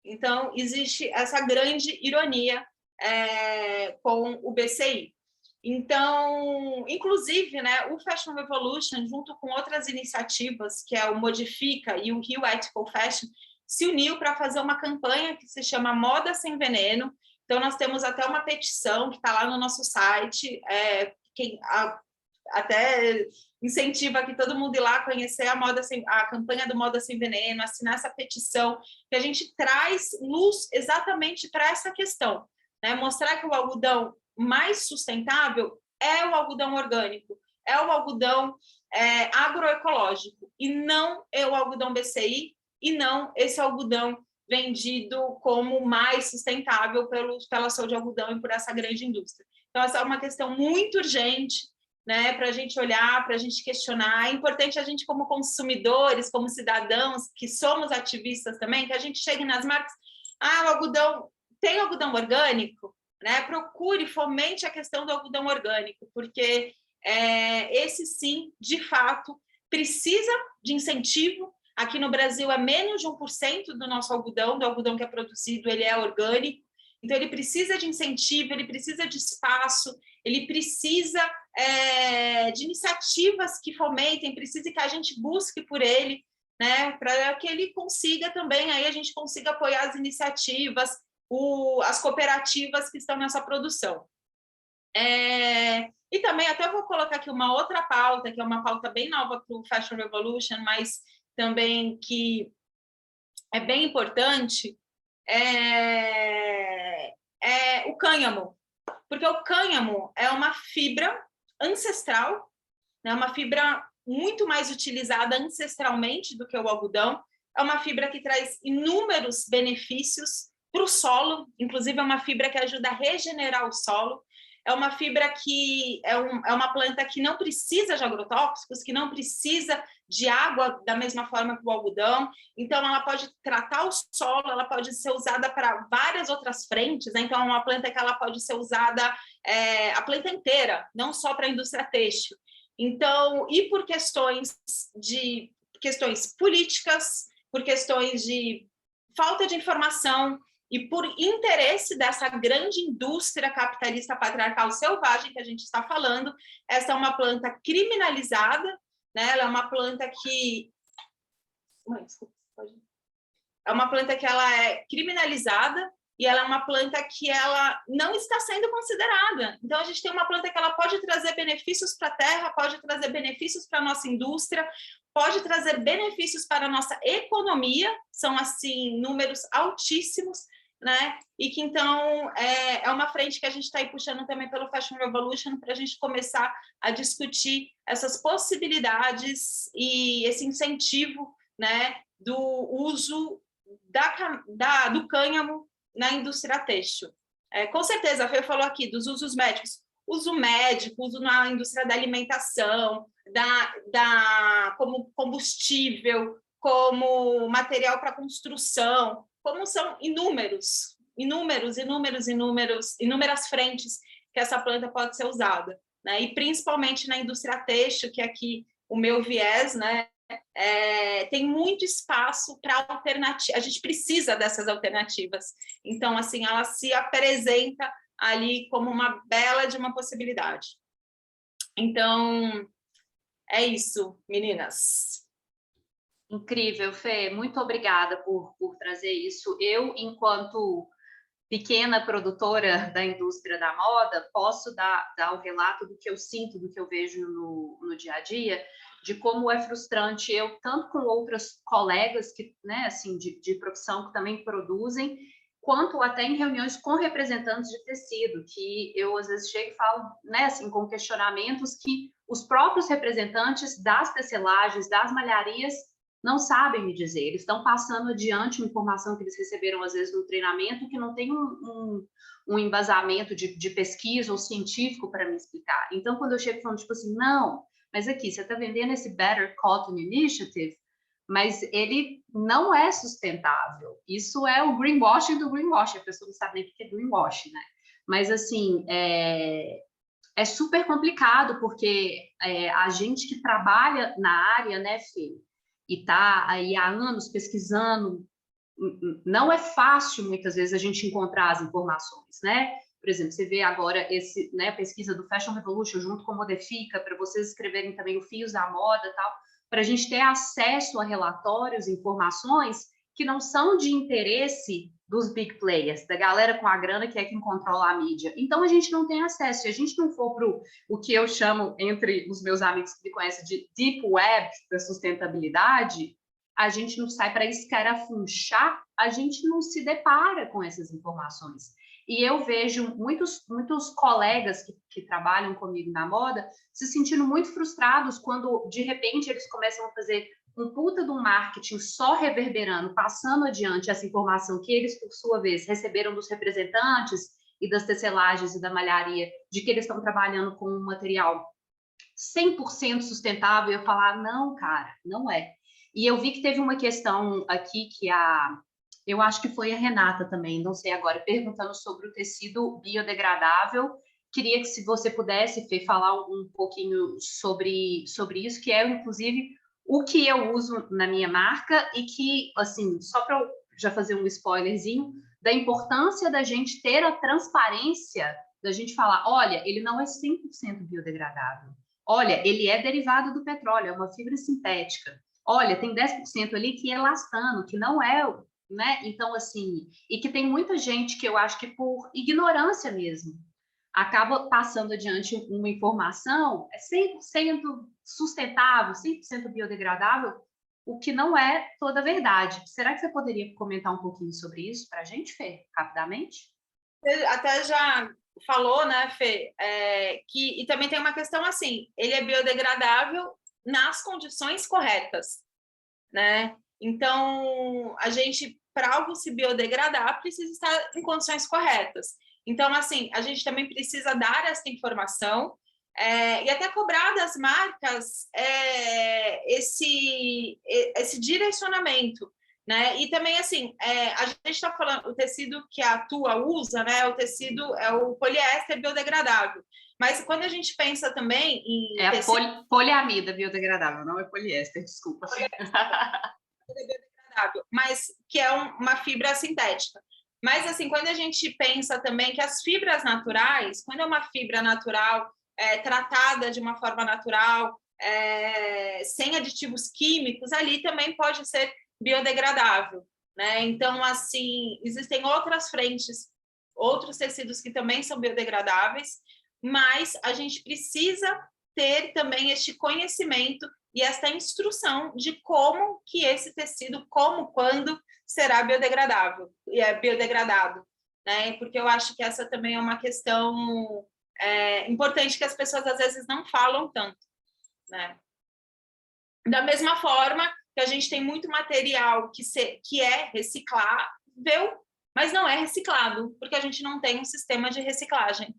[SPEAKER 6] Então, existe essa grande ironia com o BCI. Então, inclusive, né, o Fashion Revolution, junto com outras iniciativas, que é o Modifica e o Rio Ethical Fashion, se uniu para fazer uma campanha que se chama Moda Sem Veneno. Então, nós temos até uma petição que está lá no nosso site, até incentiva que todo mundo ir lá conhecer a campanha do Moda Sem Veneno, assinar essa petição, que a gente traz luz exatamente para essa questão, né? Mostrar que o algodão mais sustentável é o algodão orgânico, é o algodão agroecológico, e não é o algodão BCI, e não esse algodão vendido como mais sustentável pela Sou de Algodão e por essa grande indústria. Então, essa é uma questão muito urgente, né, para a gente olhar, para a gente questionar. É importante a gente, como consumidores, como cidadãos, que somos ativistas também, que a gente chegue nas marcas, o algodão, tem algodão orgânico? Né? Procure, fomente a questão do algodão orgânico, porque esse sim, de fato, precisa de incentivo. Aqui no Brasil é menos de 1% do nosso algodão, do algodão que é produzido, ele é orgânico. Então, ele precisa de incentivo, ele precisa de espaço, ele precisa de iniciativas que fomentem, precisa que a gente busque por ele, né? Para que ele consiga também, aí a gente consiga apoiar as iniciativas, as cooperativas que estão nessa produção. E também até vou colocar aqui uma outra pauta, que é uma pauta bem nova para o Fashion Revolution, mas também que é bem importante é o cânhamo, porque o cânhamo é uma fibra ancestral, né? Uma fibra muito mais utilizada ancestralmente do que o algodão, é uma fibra que traz inúmeros benefícios para o solo, inclusive é uma fibra que ajuda a regenerar o solo, é uma fibra que é uma planta que não precisa de agrotóxicos, que não precisa de água da mesma forma que o algodão, então ela pode tratar o solo, ela pode ser usada para várias outras frentes, né? Então é uma planta que ela pode ser usada a planta inteira, não só para a indústria têxtil. Então, e por questões políticas, por questões de falta de informação e por interesse dessa grande indústria capitalista patriarcal selvagem que a gente está falando, essa é uma planta criminalizada, né? Ela é uma planta que... É uma planta que ela é criminalizada e ela é uma planta que ela não está sendo considerada. Então, a gente tem uma planta que ela pode trazer benefícios para a terra, pode trazer benefícios para a nossa indústria, pode trazer benefícios para a nossa economia, são, assim, números altíssimos, né? E que, então, é uma frente que a gente está aí puxando também pelo Fashion Revolution para a gente começar a discutir essas possibilidades e esse incentivo, né, do uso do cânhamo na indústria têxtil. Com certeza, a Fê falou aqui dos usos médicos, uso médico, uso na indústria da alimentação, como combustível, como material para construção, como são inúmeras frentes que essa planta pode ser usada, né? E principalmente na indústria têxtil, que aqui o meu viés, né, tem muito espaço para alternativa. A gente precisa dessas alternativas. Então, assim, ela se apresenta ali como uma bela de uma possibilidade. Então, é isso, meninas.
[SPEAKER 1] Incrível, Fê. Muito obrigada por trazer isso. Eu, enquanto pequena produtora da indústria da moda, posso dar o relato do que eu sinto, do que eu vejo no dia a dia, de como é frustrante eu, tanto com outras colegas que, né, assim, de profissão que também produzem, quanto até em reuniões com representantes de tecido, que eu às vezes chego e falo, né, assim, com questionamentos que os próprios representantes das tecelagens, das malharias, não sabem me dizer, eles estão passando adiante uma informação que eles receberam, às vezes, no treinamento, que não tem um embasamento de pesquisa ou científico para me explicar. Então, quando eu chego falando, tipo assim, não, mas aqui, você está vendendo esse Better Cotton Initiative, mas ele não é sustentável. Isso é o greenwashing do greenwashing, a pessoa não sabe nem o que é greenwashing, né? Mas, assim, é super complicado, porque a gente que trabalha na área, né, Fê, e está aí há anos pesquisando, não é fácil, muitas vezes, a gente encontrar as informações, né? Por exemplo, você vê agora a pesquisa do Fashion Revolution junto com o Modifica, para vocês escreverem também o Fios da Moda e tal, para a gente ter acesso a relatórios, informações que não são de interesse dos big players, da galera com a grana que é quem controla a mídia. Então, a gente não tem acesso. Se a gente não for para o que eu chamo, entre os meus amigos que me conhecem, de deep web da sustentabilidade, a gente não sai para escarafunchar, a gente não se depara com essas informações. E eu vejo muitos colegas que trabalham comigo na moda se sentindo muito frustrados quando, de repente, eles começam a fazer um puta de um marketing só reverberando, passando adiante essa informação que eles, por sua vez, receberam dos representantes e das tecelagens e da malharia, de que eles estão trabalhando com um material 100% sustentável, e eu falar, não, cara, não é. E eu vi que teve uma questão aqui que eu acho que foi a Renata também, não sei agora, perguntando sobre o tecido biodegradável. Queria que, se você pudesse, Fê, falar um pouquinho sobre isso, que é, inclusive, o que eu uso na minha marca e que, assim, só para eu já fazer um spoilerzinho, da importância da gente ter a transparência, da gente falar, olha, ele não é 100% biodegradável. Olha, ele é derivado do petróleo, é uma fibra sintética. Olha, tem 10% ali que é elastano, que não é, né? Então, assim, e que tem muita gente que eu acho que por ignorância mesmo, acaba passando adiante uma informação 100% sustentável, 100% biodegradável, o que não é toda a verdade. Será que você poderia comentar um pouquinho sobre isso para a gente, Fê, rapidamente?
[SPEAKER 6] Você até já falou, né, Fê, e também tem uma questão assim, ele é biodegradável nas condições corretas, né? Então, a gente, para algo se biodegradar, precisa estar em condições corretas. Então, assim, a gente também precisa dar essa informação e até cobrar das marcas esse direcionamento, né? E também, assim, a gente está falando, o tecido que a Tua usa, né? O tecido é o poliéster biodegradável. Mas quando a gente pensa também em...
[SPEAKER 1] É tecido... a poliamida biodegradável, não é poliéster, desculpa.
[SPEAKER 6] Biodegradável, mas que é uma fibra sintética. Mas, assim, quando a gente pensa também que as fibras naturais, quando é uma fibra natural, tratada de uma forma natural, sem aditivos químicos, ali também pode ser biodegradável, né? Então, assim, existem outras frentes, outros tecidos que também são biodegradáveis, mas a gente precisa ter também este conhecimento e esta instrução de como que esse tecido, como, quando será biodegradado, né? Porque eu acho que essa também é uma questão importante que as pessoas às vezes não falam tanto, né? Da mesma forma que a gente tem muito material que é reciclável, mas não é reciclado, porque a gente não tem um sistema de reciclagem.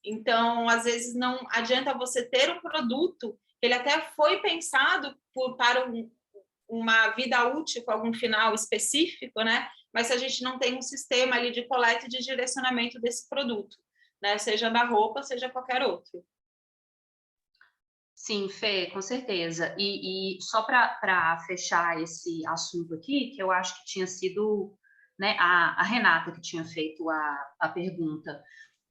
[SPEAKER 6] Então, às vezes, não adianta você ter um produto que ele até foi pensado para uma vida útil, com algum final específico, né? Mas se a gente não tem um sistema ali de coleta e de direcionamento desse produto, né? Seja da roupa, seja qualquer outro.
[SPEAKER 1] Sim, Fê, com certeza. E só para fechar esse assunto aqui, que eu acho que tinha sido, né, a Renata que tinha feito a pergunta.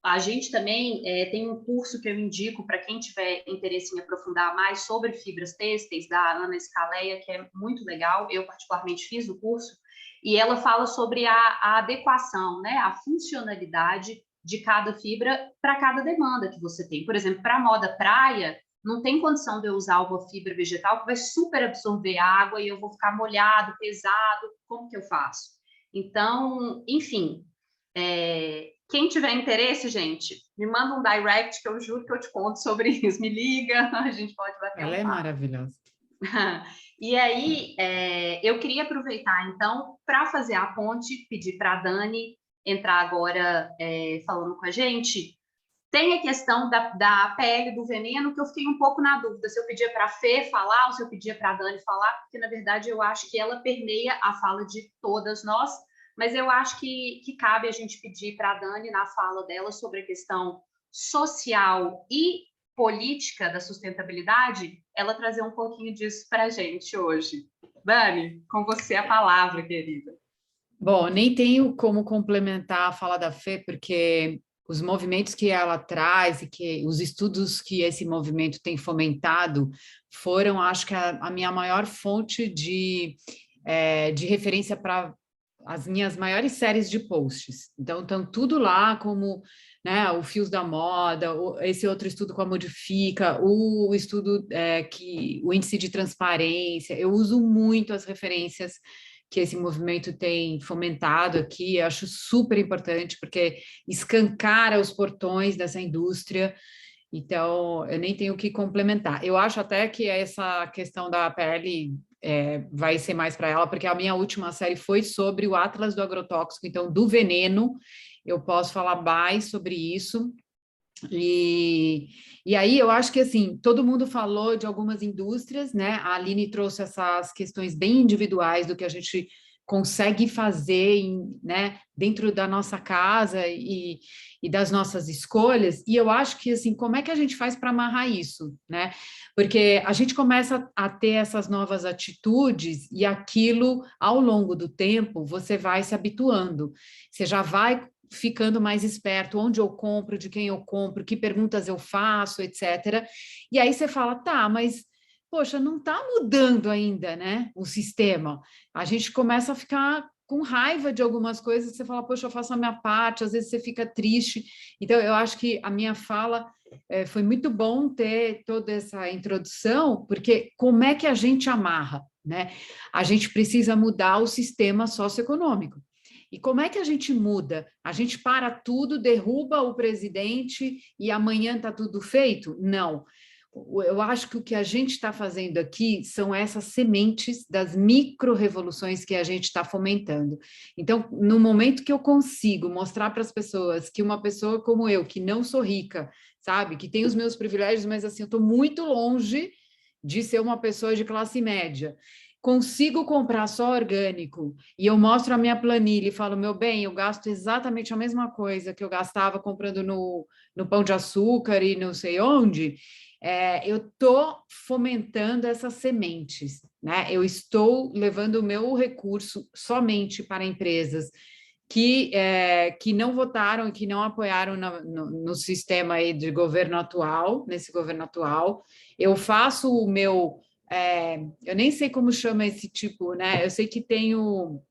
[SPEAKER 1] A gente também tem um curso que eu indico para quem tiver interesse em aprofundar mais sobre fibras têxteis, da Ana Scaleia, que é muito legal. Eu, particularmente, fiz o curso, e ela fala sobre a adequação, né, a funcionalidade de cada fibra para cada demanda que você tem. Por exemplo, para a moda praia, não tem condição de eu usar uma fibra vegetal que vai super absorver água e eu vou ficar molhado, pesado. Como que eu faço? Então, enfim, quem tiver interesse, gente, me manda um direct que eu juro que eu te conto sobre isso. Me liga, a gente pode bater
[SPEAKER 3] Ela é maravilhosa.
[SPEAKER 1] E aí, eu queria aproveitar, então, para fazer a ponte, pedir para a Dani entrar agora falando com a gente. Tem a questão da pele, do veneno, que eu fiquei um pouco na dúvida se eu pedia para a Fê falar ou se eu pedia para a Dani falar, porque, na verdade, eu acho que ela permeia a fala de todas nós, mas eu acho que cabe a gente pedir para a Dani, na fala dela, sobre a questão social e política da sustentabilidade, ela trazer um pouquinho disso para a gente hoje. Dani, com você a palavra, querida.
[SPEAKER 3] Bom, nem tenho como complementar a fala da Fê, porque os movimentos que ela traz e que os estudos que esse movimento tem fomentado foram, acho que, a minha maior fonte de referência para as minhas maiores séries de posts. Então, estão tudo lá, como, né, o Fios da Moda, esse outro estudo com a Modifica, o estudo o índice de transparência. Eu uso muito as referências que esse movimento tem fomentado aqui, eu acho super importante, porque escancara os portões dessa indústria. Então, eu nem tenho o que complementar. Eu acho até que essa questão da pele vai ser mais para ela, porque a minha última série foi sobre o Atlas do Agrotóxico, então, do veneno, eu posso falar mais sobre isso. E aí eu acho que, assim, todo mundo falou de algumas indústrias, né? A Aline trouxe essas questões bem individuais do que a gente consegue fazer né, dentro da nossa casa e das nossas escolhas, e eu acho que, assim, como é que a gente faz para amarrar isso, né? Porque a gente começa a ter essas novas atitudes e aquilo, ao longo do tempo, você vai se habituando, você já vai ficando mais esperto, onde eu compro, de quem eu compro, que perguntas eu faço, etc. E aí você fala, tá, mas, poxa, não está mudando ainda, né, o sistema. A gente começa a ficar com raiva de algumas coisas, você fala, poxa, eu faço a minha parte, às vezes você fica triste. Então, eu acho que a minha fala foi muito bom ter toda essa introdução, porque como é que a gente amarra, né? A gente precisa mudar o sistema socioeconômico. E como é que a gente muda? A gente para tudo, derruba o presidente e amanhã está tudo feito? Não. Eu acho que o que a gente está fazendo aqui são essas sementes das micro-revoluções que a gente está fomentando. Então, no momento que eu consigo mostrar para as pessoas que uma pessoa como eu, que não sou rica, sabe, que tem os meus privilégios, mas assim, eu estou muito longe de ser uma pessoa de classe média, consigo comprar só orgânico, e eu mostro a minha planilha e falo, meu bem, eu gasto exatamente a mesma coisa que eu gastava comprando no Pão de Açúcar e não sei onde, eu estou fomentando essas sementes, né? Eu estou levando o meu recurso somente para empresas que não votaram e que não apoiaram no sistema aí de governo atual, nesse governo atual. Eu faço o meu... eu nem sei como chama esse tipo, né? Eu sei que tem o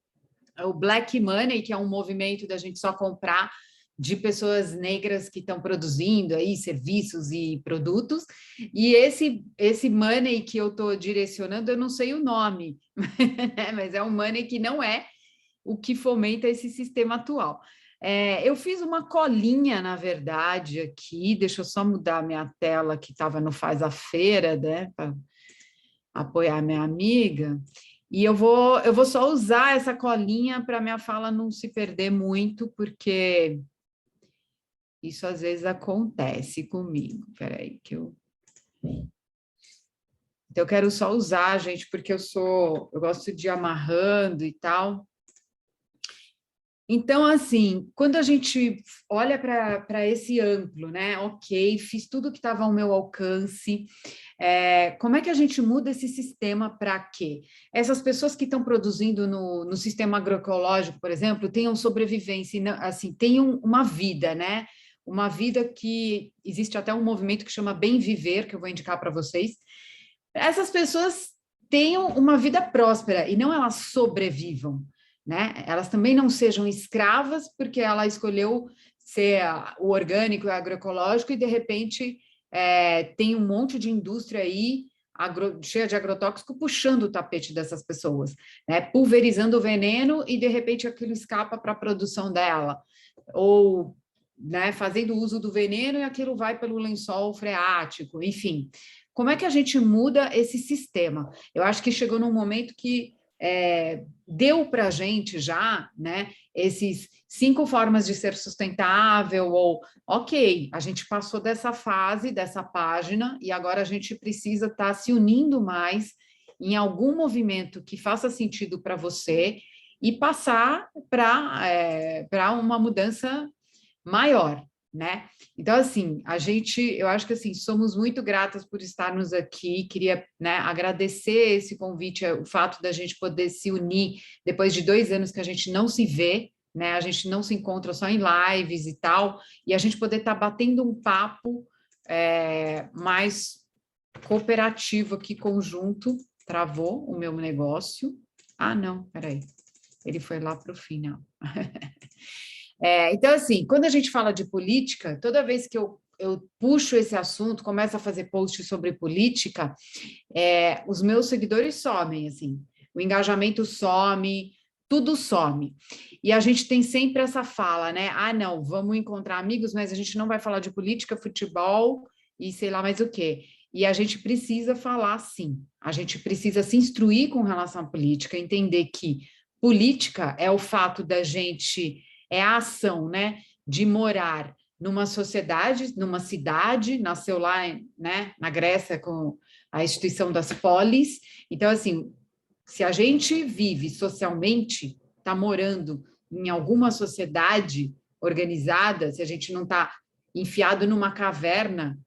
[SPEAKER 3] Black Money, que é um movimento da gente só comprar de pessoas negras que estão produzindo aí serviços e produtos, e esse money que eu estou direcionando, eu não sei o nome, mas é um money que não é o que fomenta esse sistema atual. Eu fiz uma colinha, na verdade, aqui, deixa eu só mudar minha tela, que estava no Faz a Feira, né, para apoiar minha amiga, e eu vou só usar essa colinha para minha fala não se perder muito, porque isso às vezes acontece comigo. Espera aí, que eu... Então, eu quero só usar, gente, porque eu gosto de ir amarrando e tal. Então, assim, quando a gente olha para esse amplo, né? Ok, fiz tudo que estava ao meu alcance. Como é que a gente muda esse sistema para quê? Essas pessoas que estão produzindo no sistema agroecológico, por exemplo, tenham sobrevivência, assim, tenham uma vida, né? Uma vida que existe até um movimento que chama Bem Viver, que eu vou indicar para vocês. Essas pessoas tenham uma vida próspera e não elas sobrevivam, né? Elas também não sejam escravas porque ela escolheu ser o orgânico e o agroecológico e, de repente, tem um monte de indústria aí cheia de agrotóxico puxando o tapete dessas pessoas, né? Pulverizando o veneno e, de repente, aquilo escapa para a produção dela. Ou, né, fazendo uso do veneno e aquilo vai pelo lençol freático, enfim. Como é que a gente muda esse sistema? Eu acho que chegou num momento que deu para a gente já, né, esses 5 formas de ser sustentável, ou, ok, a gente passou dessa fase, dessa página, e agora a gente precisa estar se unindo mais em algum movimento que faça sentido para você e passar para uma mudança maior, né? Então, assim, eu acho que, assim, somos muito gratas por estarmos aqui, queria, né, agradecer esse convite, o fato da gente poder se unir depois de 2 anos que a gente não se vê, né, a gente não se encontra só em lives e tal, e a gente poder estar batendo um papo mais cooperativo aqui, conjunto. Travou o meu negócio. Ah, não, peraí, ele foi lá para o final. Então, assim, quando a gente fala de política, toda vez que eu puxo esse assunto, começo a fazer posts sobre política, os meus seguidores somem, assim, o engajamento some, tudo some. E a gente tem sempre essa fala, né? Ah, não, vamos encontrar amigos, mas a gente não vai falar de política, futebol e sei lá mais o quê. E a gente precisa falar, sim. A gente precisa se instruir com relação à política, entender que política é o fato da gente... a ação, né, de morar numa sociedade, numa cidade, nasceu lá, né, na Grécia com a instituição das polis. Então, assim, se a gente vive socialmente, está morando em alguma sociedade organizada, se a gente não está enfiado numa caverna,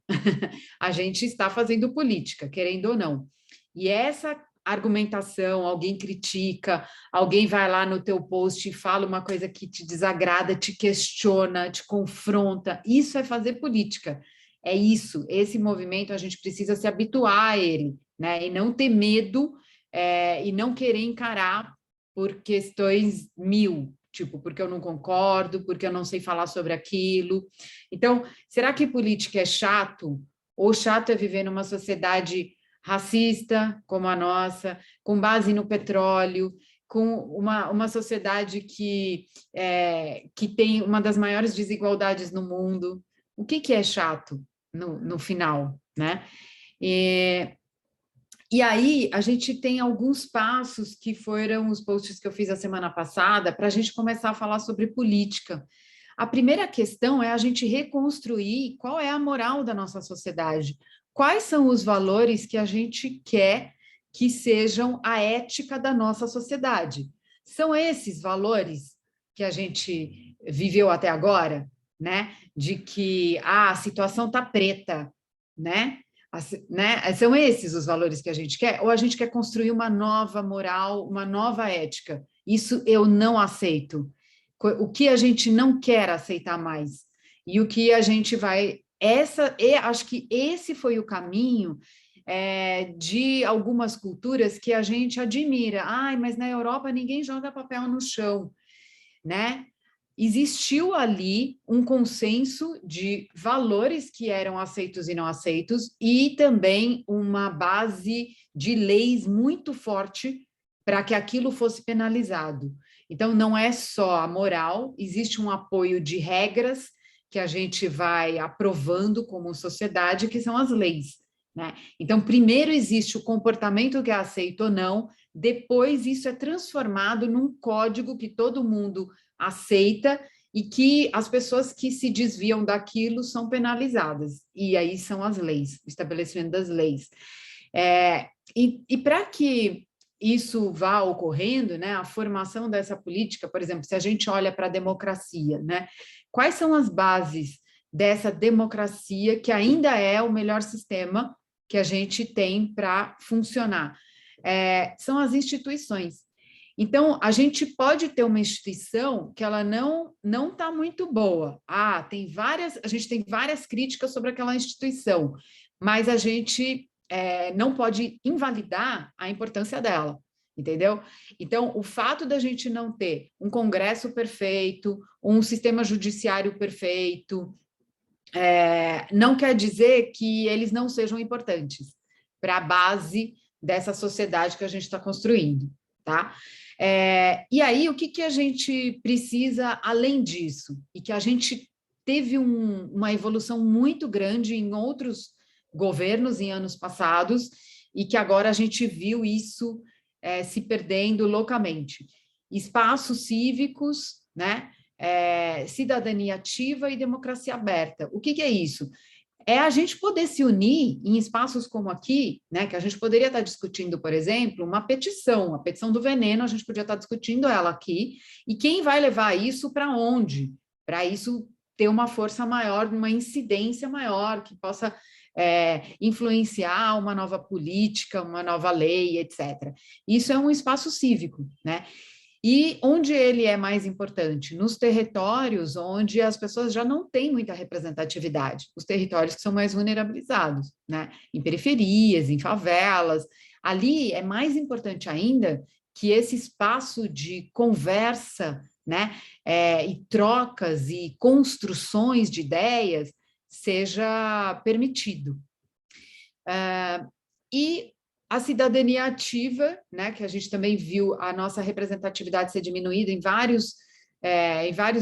[SPEAKER 3] a gente está fazendo política, querendo ou não. E essa argumentação, alguém critica, alguém vai lá no teu post e fala uma coisa que te desagrada, te questiona, te confronta, isso é fazer política. É isso, esse movimento a gente precisa se habituar a ele, né? E não ter medo e não querer encarar por questões tipo, porque eu não concordo, porque eu não sei falar sobre aquilo. Então, será que política é chato? Ou chato é viver numa sociedade racista como a nossa, com base no petróleo, com uma sociedade que tem uma das maiores desigualdades no mundo. O que é chato no final, né? E aí, a gente tem alguns passos que foram os posts que eu fiz a semana passada para a gente começar a falar sobre política. A primeira questão é a gente reconstruir qual é a moral da nossa sociedade, quais são os valores que a gente quer que sejam a ética da nossa sociedade. São esses valores que a gente viveu até agora, né? De que a situação está preta, né? São esses os valores que a gente quer? Ou a gente quer construir uma nova moral, uma nova ética? Isso eu não aceito. O que a gente não quer aceitar mais? E o que a gente vai... acho que esse foi o caminho de algumas culturas que a gente admira. Ai, mas na Europa ninguém joga papel no chão, né? Existiu ali um consenso de valores que eram aceitos e não aceitos, e também uma base de leis muito forte para que aquilo fosse penalizado. Então, não é só a moral, existe um apoio de regras que a gente vai aprovando como sociedade, que são as leis, né? Então, primeiro existe o comportamento que é aceito ou não, depois isso é transformado num código que todo mundo aceita e que as pessoas que se desviam daquilo são penalizadas. E aí são as leis, o estabelecimento das leis. E para que isso vá ocorrendo, né, a formação dessa política, por exemplo, se a gente olha para a democracia, né, quais são as bases dessa democracia que ainda é o melhor sistema que a gente tem para funcionar? São as instituições. Então, a gente pode ter uma instituição que ela não está muito boa. A gente tem várias críticas sobre aquela instituição, mas a gente não pode invalidar a importância dela, entendeu? Então, o fato da gente não ter um Congresso perfeito, um sistema judiciário perfeito, não quer dizer que eles não sejam importantes para a base dessa sociedade que a gente está construindo, tá? E aí, o que a gente precisa além disso? E que a gente teve uma evolução muito grande em outros governos em anos passados, e que agora a gente viu isso se perdendo loucamente. Espaços cívicos, né? Cidadania ativa e democracia aberta. O que é isso? É a gente poder se unir em espaços como aqui, né, que a gente poderia estar discutindo, por exemplo, a petição do veneno, a gente podia estar discutindo ela aqui, e quem vai levar isso para onde? Para isso ter uma força maior, uma incidência maior, que possa influenciar uma nova política, uma nova lei, etc. Isso é um espaço cívico, né? E onde ele é mais importante? Nos territórios onde as pessoas já não têm muita representatividade, os territórios que são mais vulnerabilizados, né? Em periferias, em favelas. Ali é mais importante ainda que esse espaço de conversa, né? E trocas e construções de ideias seja permitido. E a cidadania ativa, né, que a gente também viu a nossa representatividade ser diminuída em vários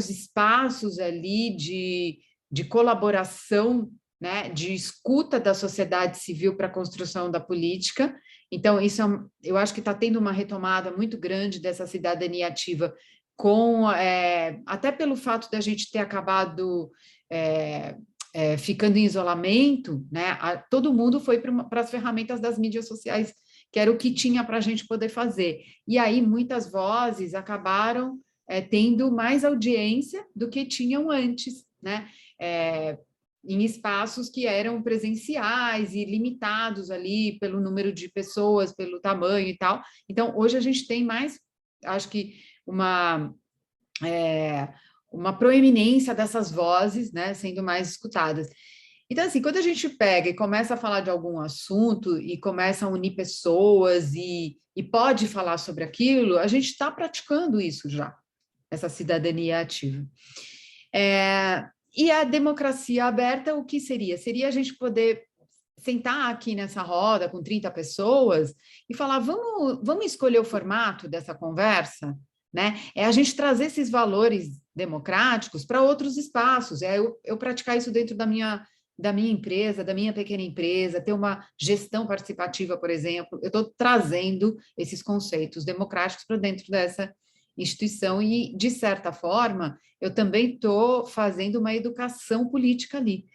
[SPEAKER 3] espaços ali de colaboração, né, de escuta da sociedade civil para a construção da política. Então, isso eu acho que está tendo uma retomada muito grande dessa cidadania ativa, até pelo fato da gente ter acabado ficando em isolamento, né? Todo mundo foi para as ferramentas das mídias sociais, que era o que tinha para a gente poder fazer. E aí muitas vozes acabaram tendo mais audiência do que tinham antes, né? Em espaços que eram presenciais e limitados ali pelo número de pessoas, pelo tamanho e tal. Então, hoje a gente tem mais, acho que uma proeminência dessas vozes, né, sendo mais escutadas. Então, assim, quando a gente pega e começa a falar de algum assunto e começa a unir pessoas e pode falar sobre aquilo, a gente está praticando isso já, essa cidadania ativa. E a democracia aberta, o que seria? Seria a gente poder sentar aqui nessa roda com 30 pessoas e falar, vamos escolher o formato dessa conversa, né? É a gente trazer esses valores democráticos para outros espaços, é eu praticar isso dentro da minha empresa, da minha pequena empresa, ter uma gestão participativa, por exemplo. Eu estou trazendo esses conceitos democráticos para dentro dessa instituição e, de certa forma, eu também estou fazendo uma educação política ali,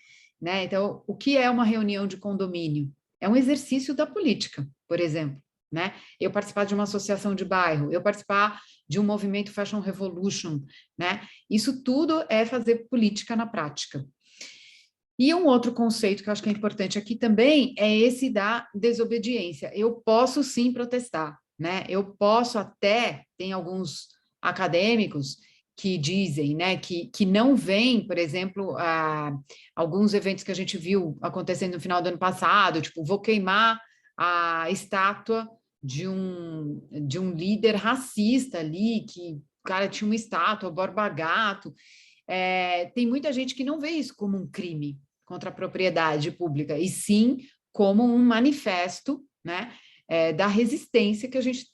[SPEAKER 3] né? Então, o que é uma reunião de condomínio? É um exercício da política, por exemplo, né? Eu participar de uma associação de bairro, eu participar de um movimento Fashion Revolution, né? Isso tudo é fazer política na prática. E um outro conceito que eu acho que é importante aqui também é esse da desobediência. Eu posso sim protestar, né? Eu posso até, tem alguns acadêmicos que dizem, né, que não vem, por exemplo, alguns eventos que a gente viu acontecendo no final do ano passado, tipo, vou queimar a estátua de um líder racista ali, que o cara tinha uma estátua, Borba Gato. Tem muita gente que não vê isso como um crime contra a propriedade pública, e sim como um manifesto, né, da resistência que a gente,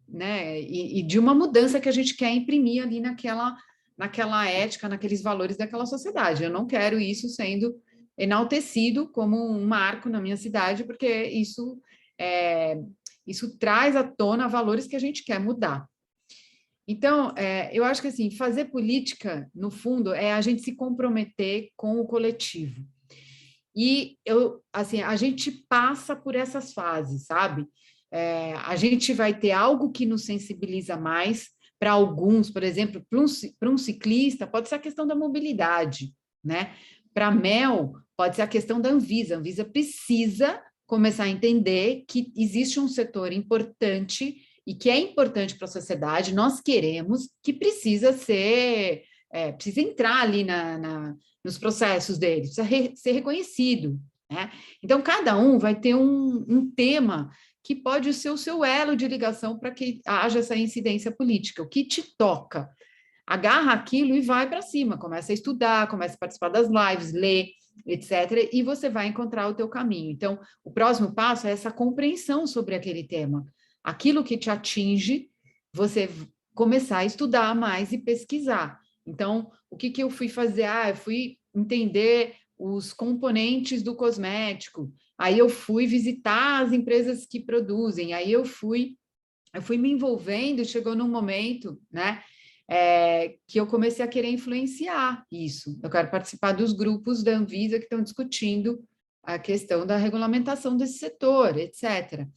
[SPEAKER 3] né, e de uma mudança que a gente quer imprimir ali naquela ética, naqueles valores daquela sociedade. Eu não quero isso sendo enaltecido como um marco na minha cidade, porque isso traz à tona valores que a gente quer mudar. Então, eu acho que assim, fazer política, no fundo, é a gente se comprometer com o coletivo. E a gente passa por essas fases, sabe? A gente vai ter algo que nos sensibiliza mais. Para alguns, por exemplo, para um ciclista, pode ser a questão da mobilidade, né? Para a Mel, pode ser a questão da Anvisa. A Anvisa precisa começar a entender que existe um setor importante e que é importante para a sociedade, nós queremos, que precisa entrar ali nos processos deles, precisa ser reconhecido, né? Então, cada um vai ter um tema que pode ser o seu elo de ligação para que haja essa incidência política, o que te toca. Agarra aquilo e vai para cima, começa a estudar, começa a participar das lives, ler, etc., e você vai encontrar o teu caminho. Então, o próximo passo é essa compreensão sobre aquele tema. Aquilo que te atinge, você começar a estudar mais e pesquisar. Então, o que eu fui fazer? Eu fui entender os componentes do cosmético, aí eu fui visitar as empresas que produzem, aí eu fui me envolvendo, chegou num momento, né, que eu comecei a querer influenciar isso. Eu quero participar dos grupos da Anvisa que estão discutindo a questão da regulamentação desse setor, etc.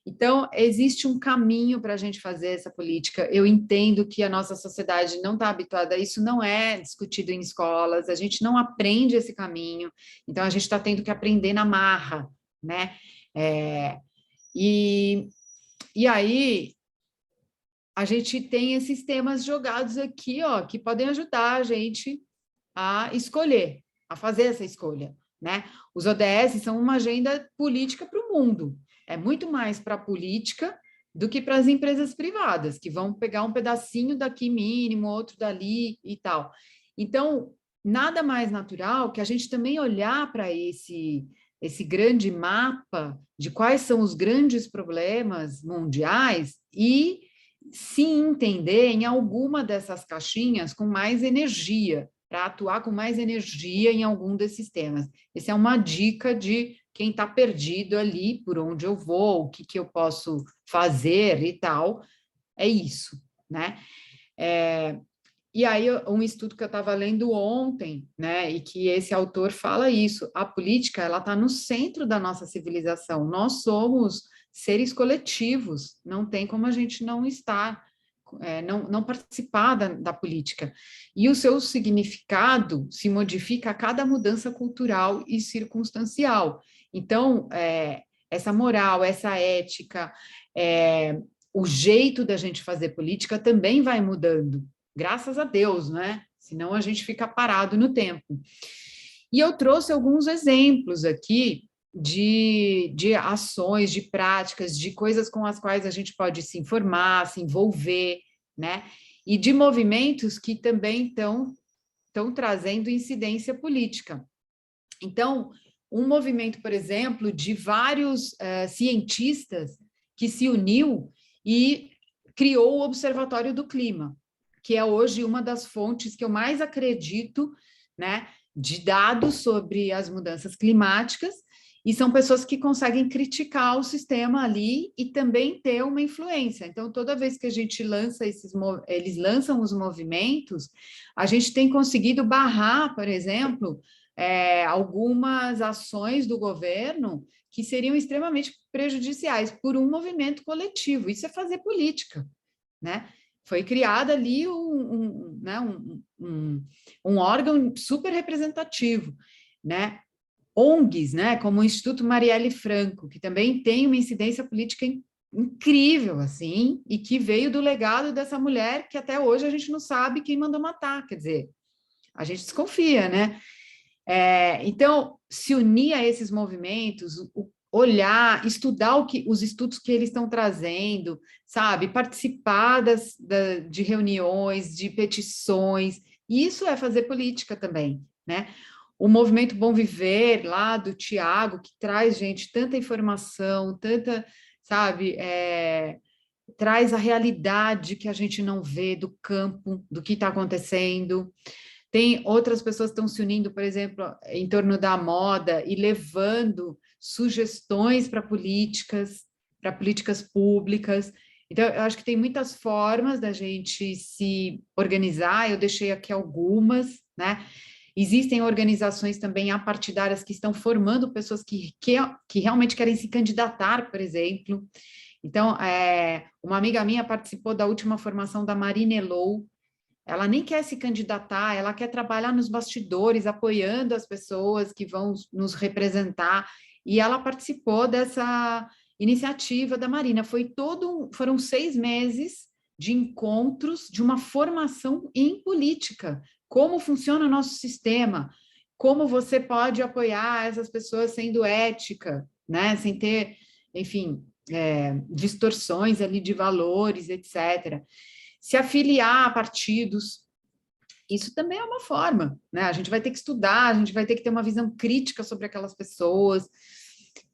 [SPEAKER 3] Então, existe um caminho para a gente fazer essa política. Eu entendo que a nossa sociedade não está habituada a isso, não é discutido em escolas, a gente não aprende esse caminho, então a gente está tendo que aprender na marra, né? E aí, a gente tem esses temas jogados aqui, ó, que podem ajudar a gente a escolher, a fazer essa escolha, né? Os ODS são uma agenda política para o mundo. É muito mais para a política do que para as empresas privadas, que vão pegar um pedacinho daqui mínimo, outro dali e tal. Então, nada mais natural que a gente também olhar para esse grande mapa de quais são os grandes problemas mundiais e se entender em alguma dessas caixinhas com mais energia, para atuar com mais energia em algum desses temas. Essa é uma dica de quem está perdido ali, por onde eu vou, o que eu posso fazer e tal, é isso, né? E aí, um estudo que eu estava lendo ontem, né, e que esse autor fala isso, a política, ela está no centro da nossa civilização, nós somos seres coletivos, não tem como a gente não estar, não participar da política. E o seu significado se modifica a cada mudança cultural e circunstancial. Então, essa moral, essa ética, o jeito da gente fazer política também vai mudando, graças a Deus, né? Senão a gente fica parado no tempo. E eu trouxe alguns exemplos aqui de ações, de práticas, de coisas com as quais a gente pode se informar, se envolver, né? E de movimentos que também estão trazendo incidência política. Então, um movimento, por exemplo, de vários cientistas que se uniu e criou o Observatório do Clima, que é hoje uma das fontes que eu mais acredito, né, de dados sobre as mudanças climáticas, e são pessoas que conseguem criticar o sistema ali e também ter uma influência. Então, toda vez que a gente lança eles lançam os movimentos, a gente tem conseguido barrar, por exemplo, algumas ações do governo que seriam extremamente prejudiciais por um movimento coletivo. Isso é fazer política, né? Foi criado ali um órgão super representativo, né? ONGs, né, como o Instituto Marielle Franco, que também tem uma incidência política incrível, assim, e que veio do legado dessa mulher que até hoje a gente não sabe quem mandou matar, quer dizer, a gente desconfia, né? Então, se unir a esses movimentos, olhar, estudar os estudos que eles estão trazendo, sabe? Participar de reuniões, de petições, isso é fazer política também, né? O Movimento Bom Viver, lá do Tiago, que traz, gente, tanta informação, tanta, sabe, traz a realidade que a gente não vê do campo, do que está acontecendo. Tem outras pessoas que estão se unindo, por exemplo, em torno da moda e levando sugestões para políticas públicas. Então, eu acho que tem muitas formas da gente se organizar, eu deixei aqui algumas, né? Existem organizações também apartidárias que estão formando pessoas que realmente querem se candidatar, por exemplo. Então, uma amiga minha participou da última formação da Marina Elou. Ela nem quer se candidatar, ela quer trabalhar nos bastidores, apoiando as pessoas que vão nos representar. E ela participou dessa iniciativa da Marina. Foram 6 meses de encontros, de uma formação em política. Como funciona o nosso sistema, como você pode apoiar essas pessoas sendo ética, né? Sem ter, enfim, distorções ali de valores, etc. Se afiliar a partidos, isso também é uma forma, né? A gente vai ter que estudar, a gente vai ter que ter uma visão crítica sobre aquelas pessoas.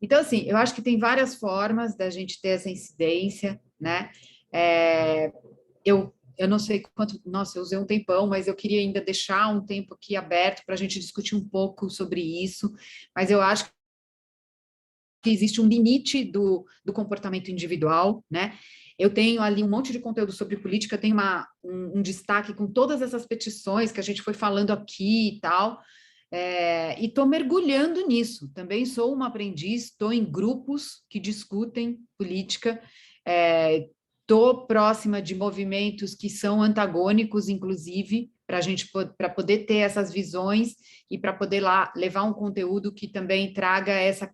[SPEAKER 3] Então, assim, eu acho que tem várias formas da gente ter essa incidência, né? Eu não sei quanto, nossa, eu usei um tempão, mas eu queria ainda deixar um tempo aqui aberto para a gente discutir um pouco sobre isso, mas eu acho que existe um limite do comportamento individual, né? Eu tenho ali um monte de conteúdo sobre política, tenho um destaque com todas essas petições que a gente foi falando aqui e tal, e estou mergulhando nisso. Também sou uma aprendiz, estou em grupos que discutem política, estou próxima de movimentos que são antagônicos, inclusive, para poder ter essas visões e para poder lá levar um conteúdo que também traga essa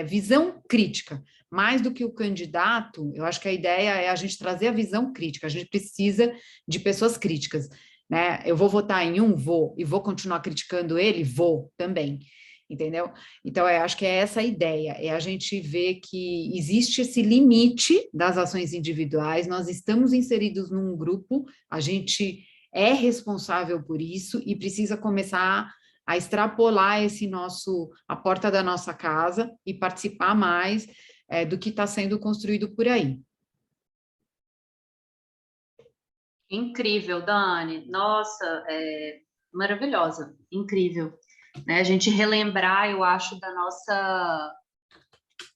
[SPEAKER 3] visão crítica. Mais do que o candidato, eu acho que a ideia é a gente trazer a visão crítica, a gente precisa de pessoas críticas, né? Eu vou votar em um? Vou, e vou continuar criticando ele? Vou também, entendeu? Então, eu acho que é essa a ideia, é a gente ver que existe esse limite das ações individuais, nós estamos inseridos num grupo, a gente é responsável por isso e precisa começar a extrapolar a porta da nossa casa e participar mais do que está sendo construído por aí.
[SPEAKER 1] Incrível, Dani. Nossa, maravilhosa, incrível. Né? A gente relembrar, eu acho,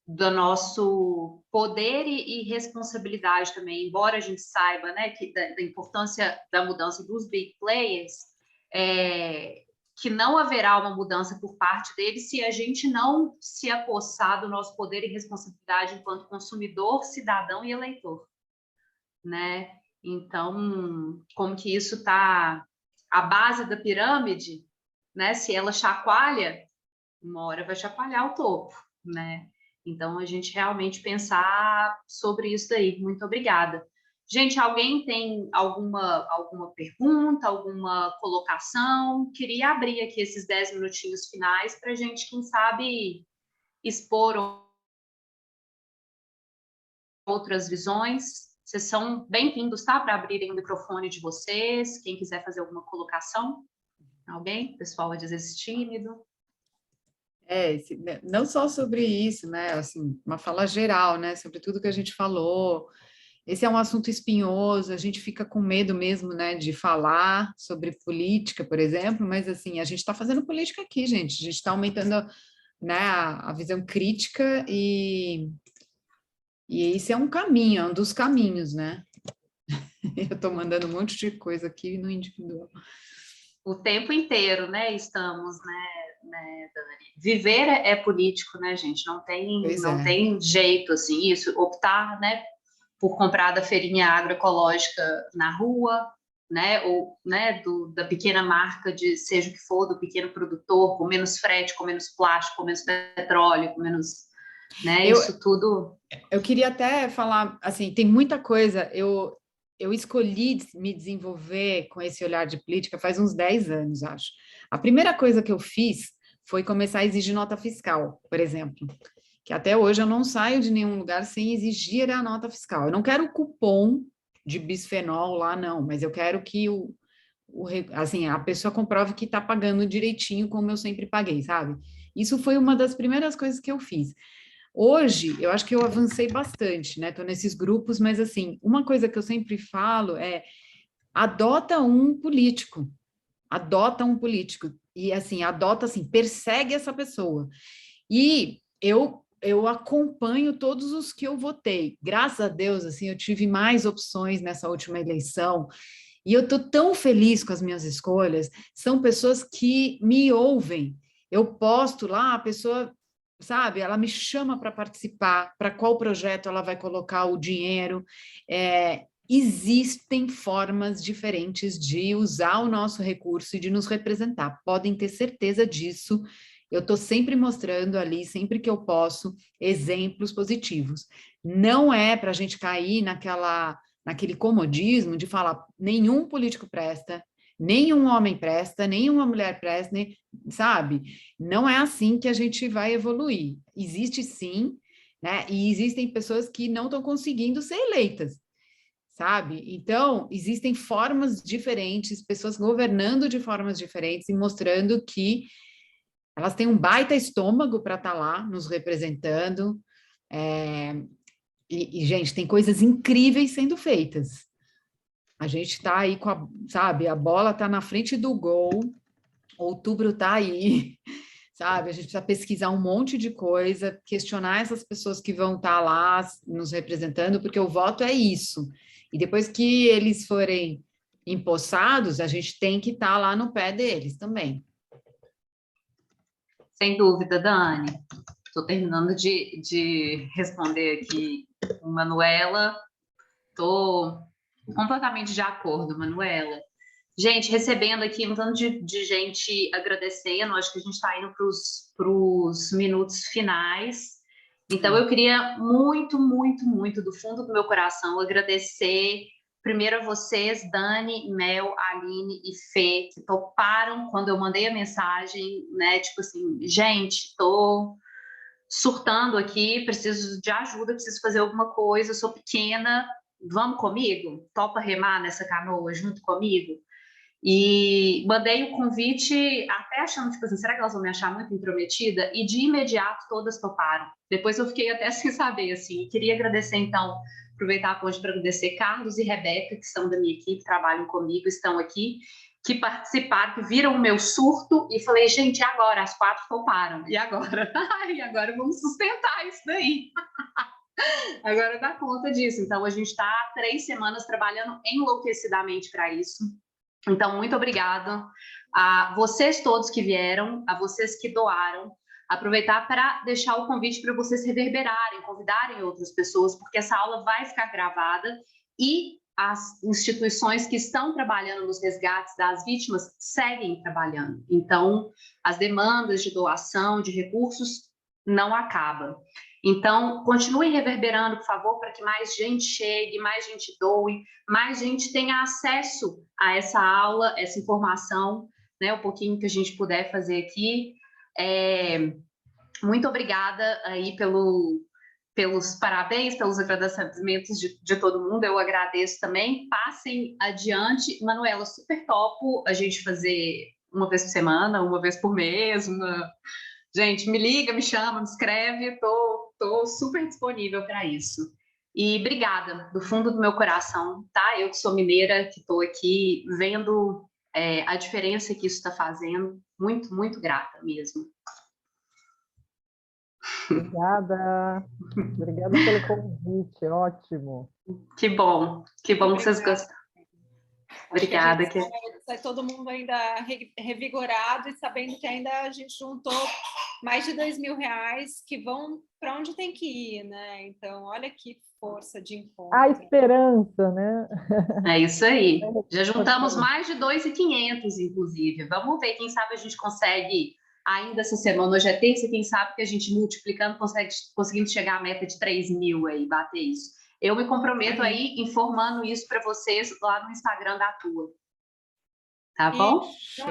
[SPEAKER 1] do nosso poder e responsabilidade também, embora a gente saiba, né, que da importância da mudança dos big players, que não haverá uma mudança por parte deles se a gente não se apossar do nosso poder e responsabilidade enquanto consumidor, cidadão e eleitor, né? Então, como que isso está a base da pirâmide, né? Se ela chacoalha, uma hora vai chacoalhar o topo, né? Então, a gente realmente pensar sobre isso daí. Muito obrigada. Gente, alguém tem alguma pergunta, alguma colocação? Queria abrir aqui esses 10 minutinhos finais para a gente, quem sabe, expor outras visões. Vocês são bem-vindos, tá? Para abrirem o microfone de vocês. Quem quiser fazer alguma colocação? Alguém? O pessoal às vezes tímido.
[SPEAKER 3] Não só sobre isso, né? Assim, uma fala geral, né? Sobre tudo que a gente falou. Esse é um assunto espinhoso, a gente fica com medo mesmo, né, de falar sobre política, por exemplo, mas assim, a gente está fazendo política aqui, gente. A gente está aumentando, né, a visão crítica e esse é um caminho, é um dos caminhos, né? Eu estou mandando um monte de coisa aqui no individual.
[SPEAKER 1] O tempo inteiro, né, estamos, Dani? Viver é político, né, gente? Não tem jeito, assim, isso, optar, né, por comprar da feirinha agroecológica na rua, né, ou, né, da pequena marca de seja o que for, do pequeno produtor, com menos frete, com menos plástico, com menos petróleo, com menos, né, isso tudo.
[SPEAKER 3] Eu queria até falar, assim, tem muita coisa, eu escolhi me desenvolver com esse olhar de política faz uns 10 anos, acho. A primeira coisa que eu fiz foi começar a exigir nota fiscal, por exemplo, que até hoje eu não saio de nenhum lugar sem exigir a nota fiscal. Eu não quero o cupom de bisfenol lá, não, mas eu quero que assim, a pessoa comprove que está pagando direitinho como eu sempre paguei, sabe? Isso foi uma das primeiras coisas que eu fiz. Hoje, eu acho que eu avancei bastante, né? Estou nesses grupos, mas assim, uma coisa que eu sempre falo é adota um político, e assim, persegue essa pessoa. E eu acompanho todos os que eu votei. Graças a Deus, assim, eu tive mais opções nessa última eleição. E eu estou tão feliz com as minhas escolhas. São pessoas que me ouvem. Eu posto lá, a pessoa, sabe, ela me chama para participar, para qual projeto ela vai colocar o dinheiro. Existem formas diferentes de usar o nosso recurso e de nos representar. Podem ter certeza disso. Eu estou sempre mostrando ali, sempre que eu posso, exemplos positivos. Não é para a gente cair naquele comodismo de falar nenhum político presta, nenhum homem presta, nenhuma mulher presta, sabe? Não é assim que a gente vai evoluir. Existe sim, né? E existem pessoas que não estão conseguindo ser eleitas, sabe? Então, existem formas diferentes, pessoas governando de formas diferentes e mostrando que elas têm um baita estômago para estar lá nos representando. Gente, tem coisas incríveis sendo feitas. A gente está aí com a bola está na frente do gol, outubro está aí, sabe? A gente precisa pesquisar um monte de coisa, questionar essas pessoas que vão estar lá nos representando, porque o voto é isso. E depois que eles forem empossados, a gente tem que estar lá no pé deles também.
[SPEAKER 1] Sem dúvida, Dani. Estou terminando de responder aqui com Manuela. Estou completamente de acordo, Manuela. Gente, recebendo aqui um tanto de gente agradecendo, acho que a gente está indo para os minutos finais. Então, eu queria muito, muito, muito, do fundo do meu coração, agradecer primeiro a vocês, Dani, Mel, Aline e Fê, que toparam quando eu mandei a mensagem, né? Tipo assim, gente, estou surtando aqui, preciso de ajuda, preciso fazer alguma coisa, sou pequena, vamos comigo? Topa remar nessa canoa junto comigo? E mandei o convite até achando, tipo assim, será que elas vão me achar muito intrometida? E de imediato todas toparam. Depois eu fiquei até sem saber, assim. Queria agradecer, então, aproveitar a ponte para agradecer Carlos e Rebeca, que são da minha equipe, trabalham comigo, estão aqui, que participaram, que viram o meu surto e falei, gente, e agora? As 4 toparam. E agora? E agora vamos sustentar isso daí. Agora dá conta disso. Então, a gente está 3 semanas trabalhando enlouquecidamente para isso. Então, muito obrigada a vocês todos que vieram, a vocês que doaram. Aproveitar para deixar o convite para vocês reverberarem, convidarem outras pessoas, porque essa aula vai ficar gravada e as instituições que estão trabalhando nos resgates das vítimas seguem trabalhando. Então, as demandas de doação de recursos não acabam. Então, continuem reverberando, por favor, para que mais gente chegue, mais gente doe, mais gente tenha acesso a essa aula, essa informação, né? O pouquinho que a gente puder fazer aqui. Muito obrigada aí pelos parabéns, pelos agradecimentos de todo mundo. Eu agradeço também. Passem adiante. Manuela, super topo a gente fazer uma vez por semana, uma vez por mês, Gente, me liga, me chama, me escreve, tô super disponível para isso. E obrigada, do fundo do meu coração, tá? Eu que sou mineira, que estou aqui vendo a diferença que isso está fazendo, muito, muito grata mesmo.
[SPEAKER 4] Obrigada. Obrigada pelo convite, ótimo.
[SPEAKER 1] Que bom que vocês gostaram. Obrigada.
[SPEAKER 5] Acho que a gente sai todo mundo ainda revigorado e sabendo que ainda a gente juntou mais de R$2.000 que vão para onde tem que ir, né? Então, olha que força de encontro.
[SPEAKER 4] A esperança, né?
[SPEAKER 1] É isso aí. Já juntamos mais de 2.500, inclusive. Vamos ver, quem sabe a gente consegue ainda essa semana. Hoje é terça, quem sabe que a gente multiplicando conseguimos chegar à meta de 3.000 aí, bater isso. Eu me comprometo aí informando isso para vocês lá no Instagram da Tua. Tá bom?
[SPEAKER 5] Então,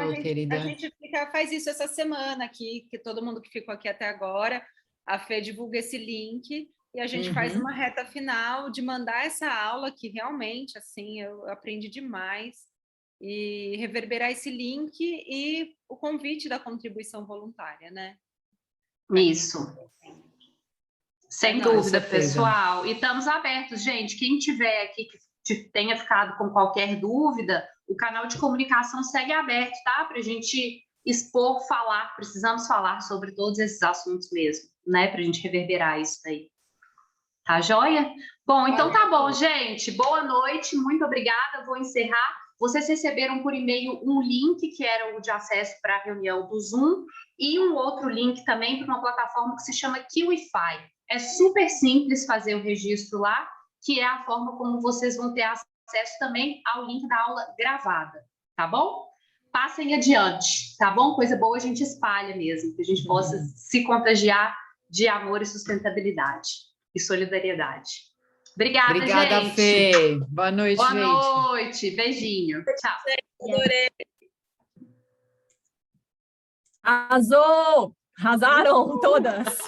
[SPEAKER 5] a gente faz isso essa semana aqui, que todo mundo que ficou aqui até agora, a Fê divulga esse link e a gente faz uma reta final de mandar essa aula que realmente, assim, eu aprendi demais, e reverberar esse link e o convite da contribuição voluntária, né?
[SPEAKER 1] Isso. Sem dúvida, pessoal. E estamos abertos, gente. Quem tiver aqui que tenha ficado com qualquer dúvida, o canal de comunicação segue aberto, tá? Para a gente expor, falar. Precisamos falar sobre todos esses assuntos mesmo, né? Para a gente reverberar isso daí. Tá joia? Bom, então tá bom, gente. Boa noite, muito obrigada. Vou encerrar. Vocês receberam por e-mail um link, que era o de acesso para a reunião do Zoom, e um outro link também para uma plataforma que se chama Kiwify. É super simples fazer o registro lá, que é a forma como vocês vão ter acesso também ao link da aula gravada, tá bom? Passem adiante, tá bom? Coisa boa a gente espalha mesmo, que a gente possa se contagiar de amor e sustentabilidade e solidariedade. Obrigada, gente.
[SPEAKER 3] Fê. Boa noite,
[SPEAKER 1] Boa
[SPEAKER 3] gente.
[SPEAKER 1] Boa noite. Beijinho. Tchau.
[SPEAKER 6] Adorei.
[SPEAKER 7] Arrasou! Arrasaram todas!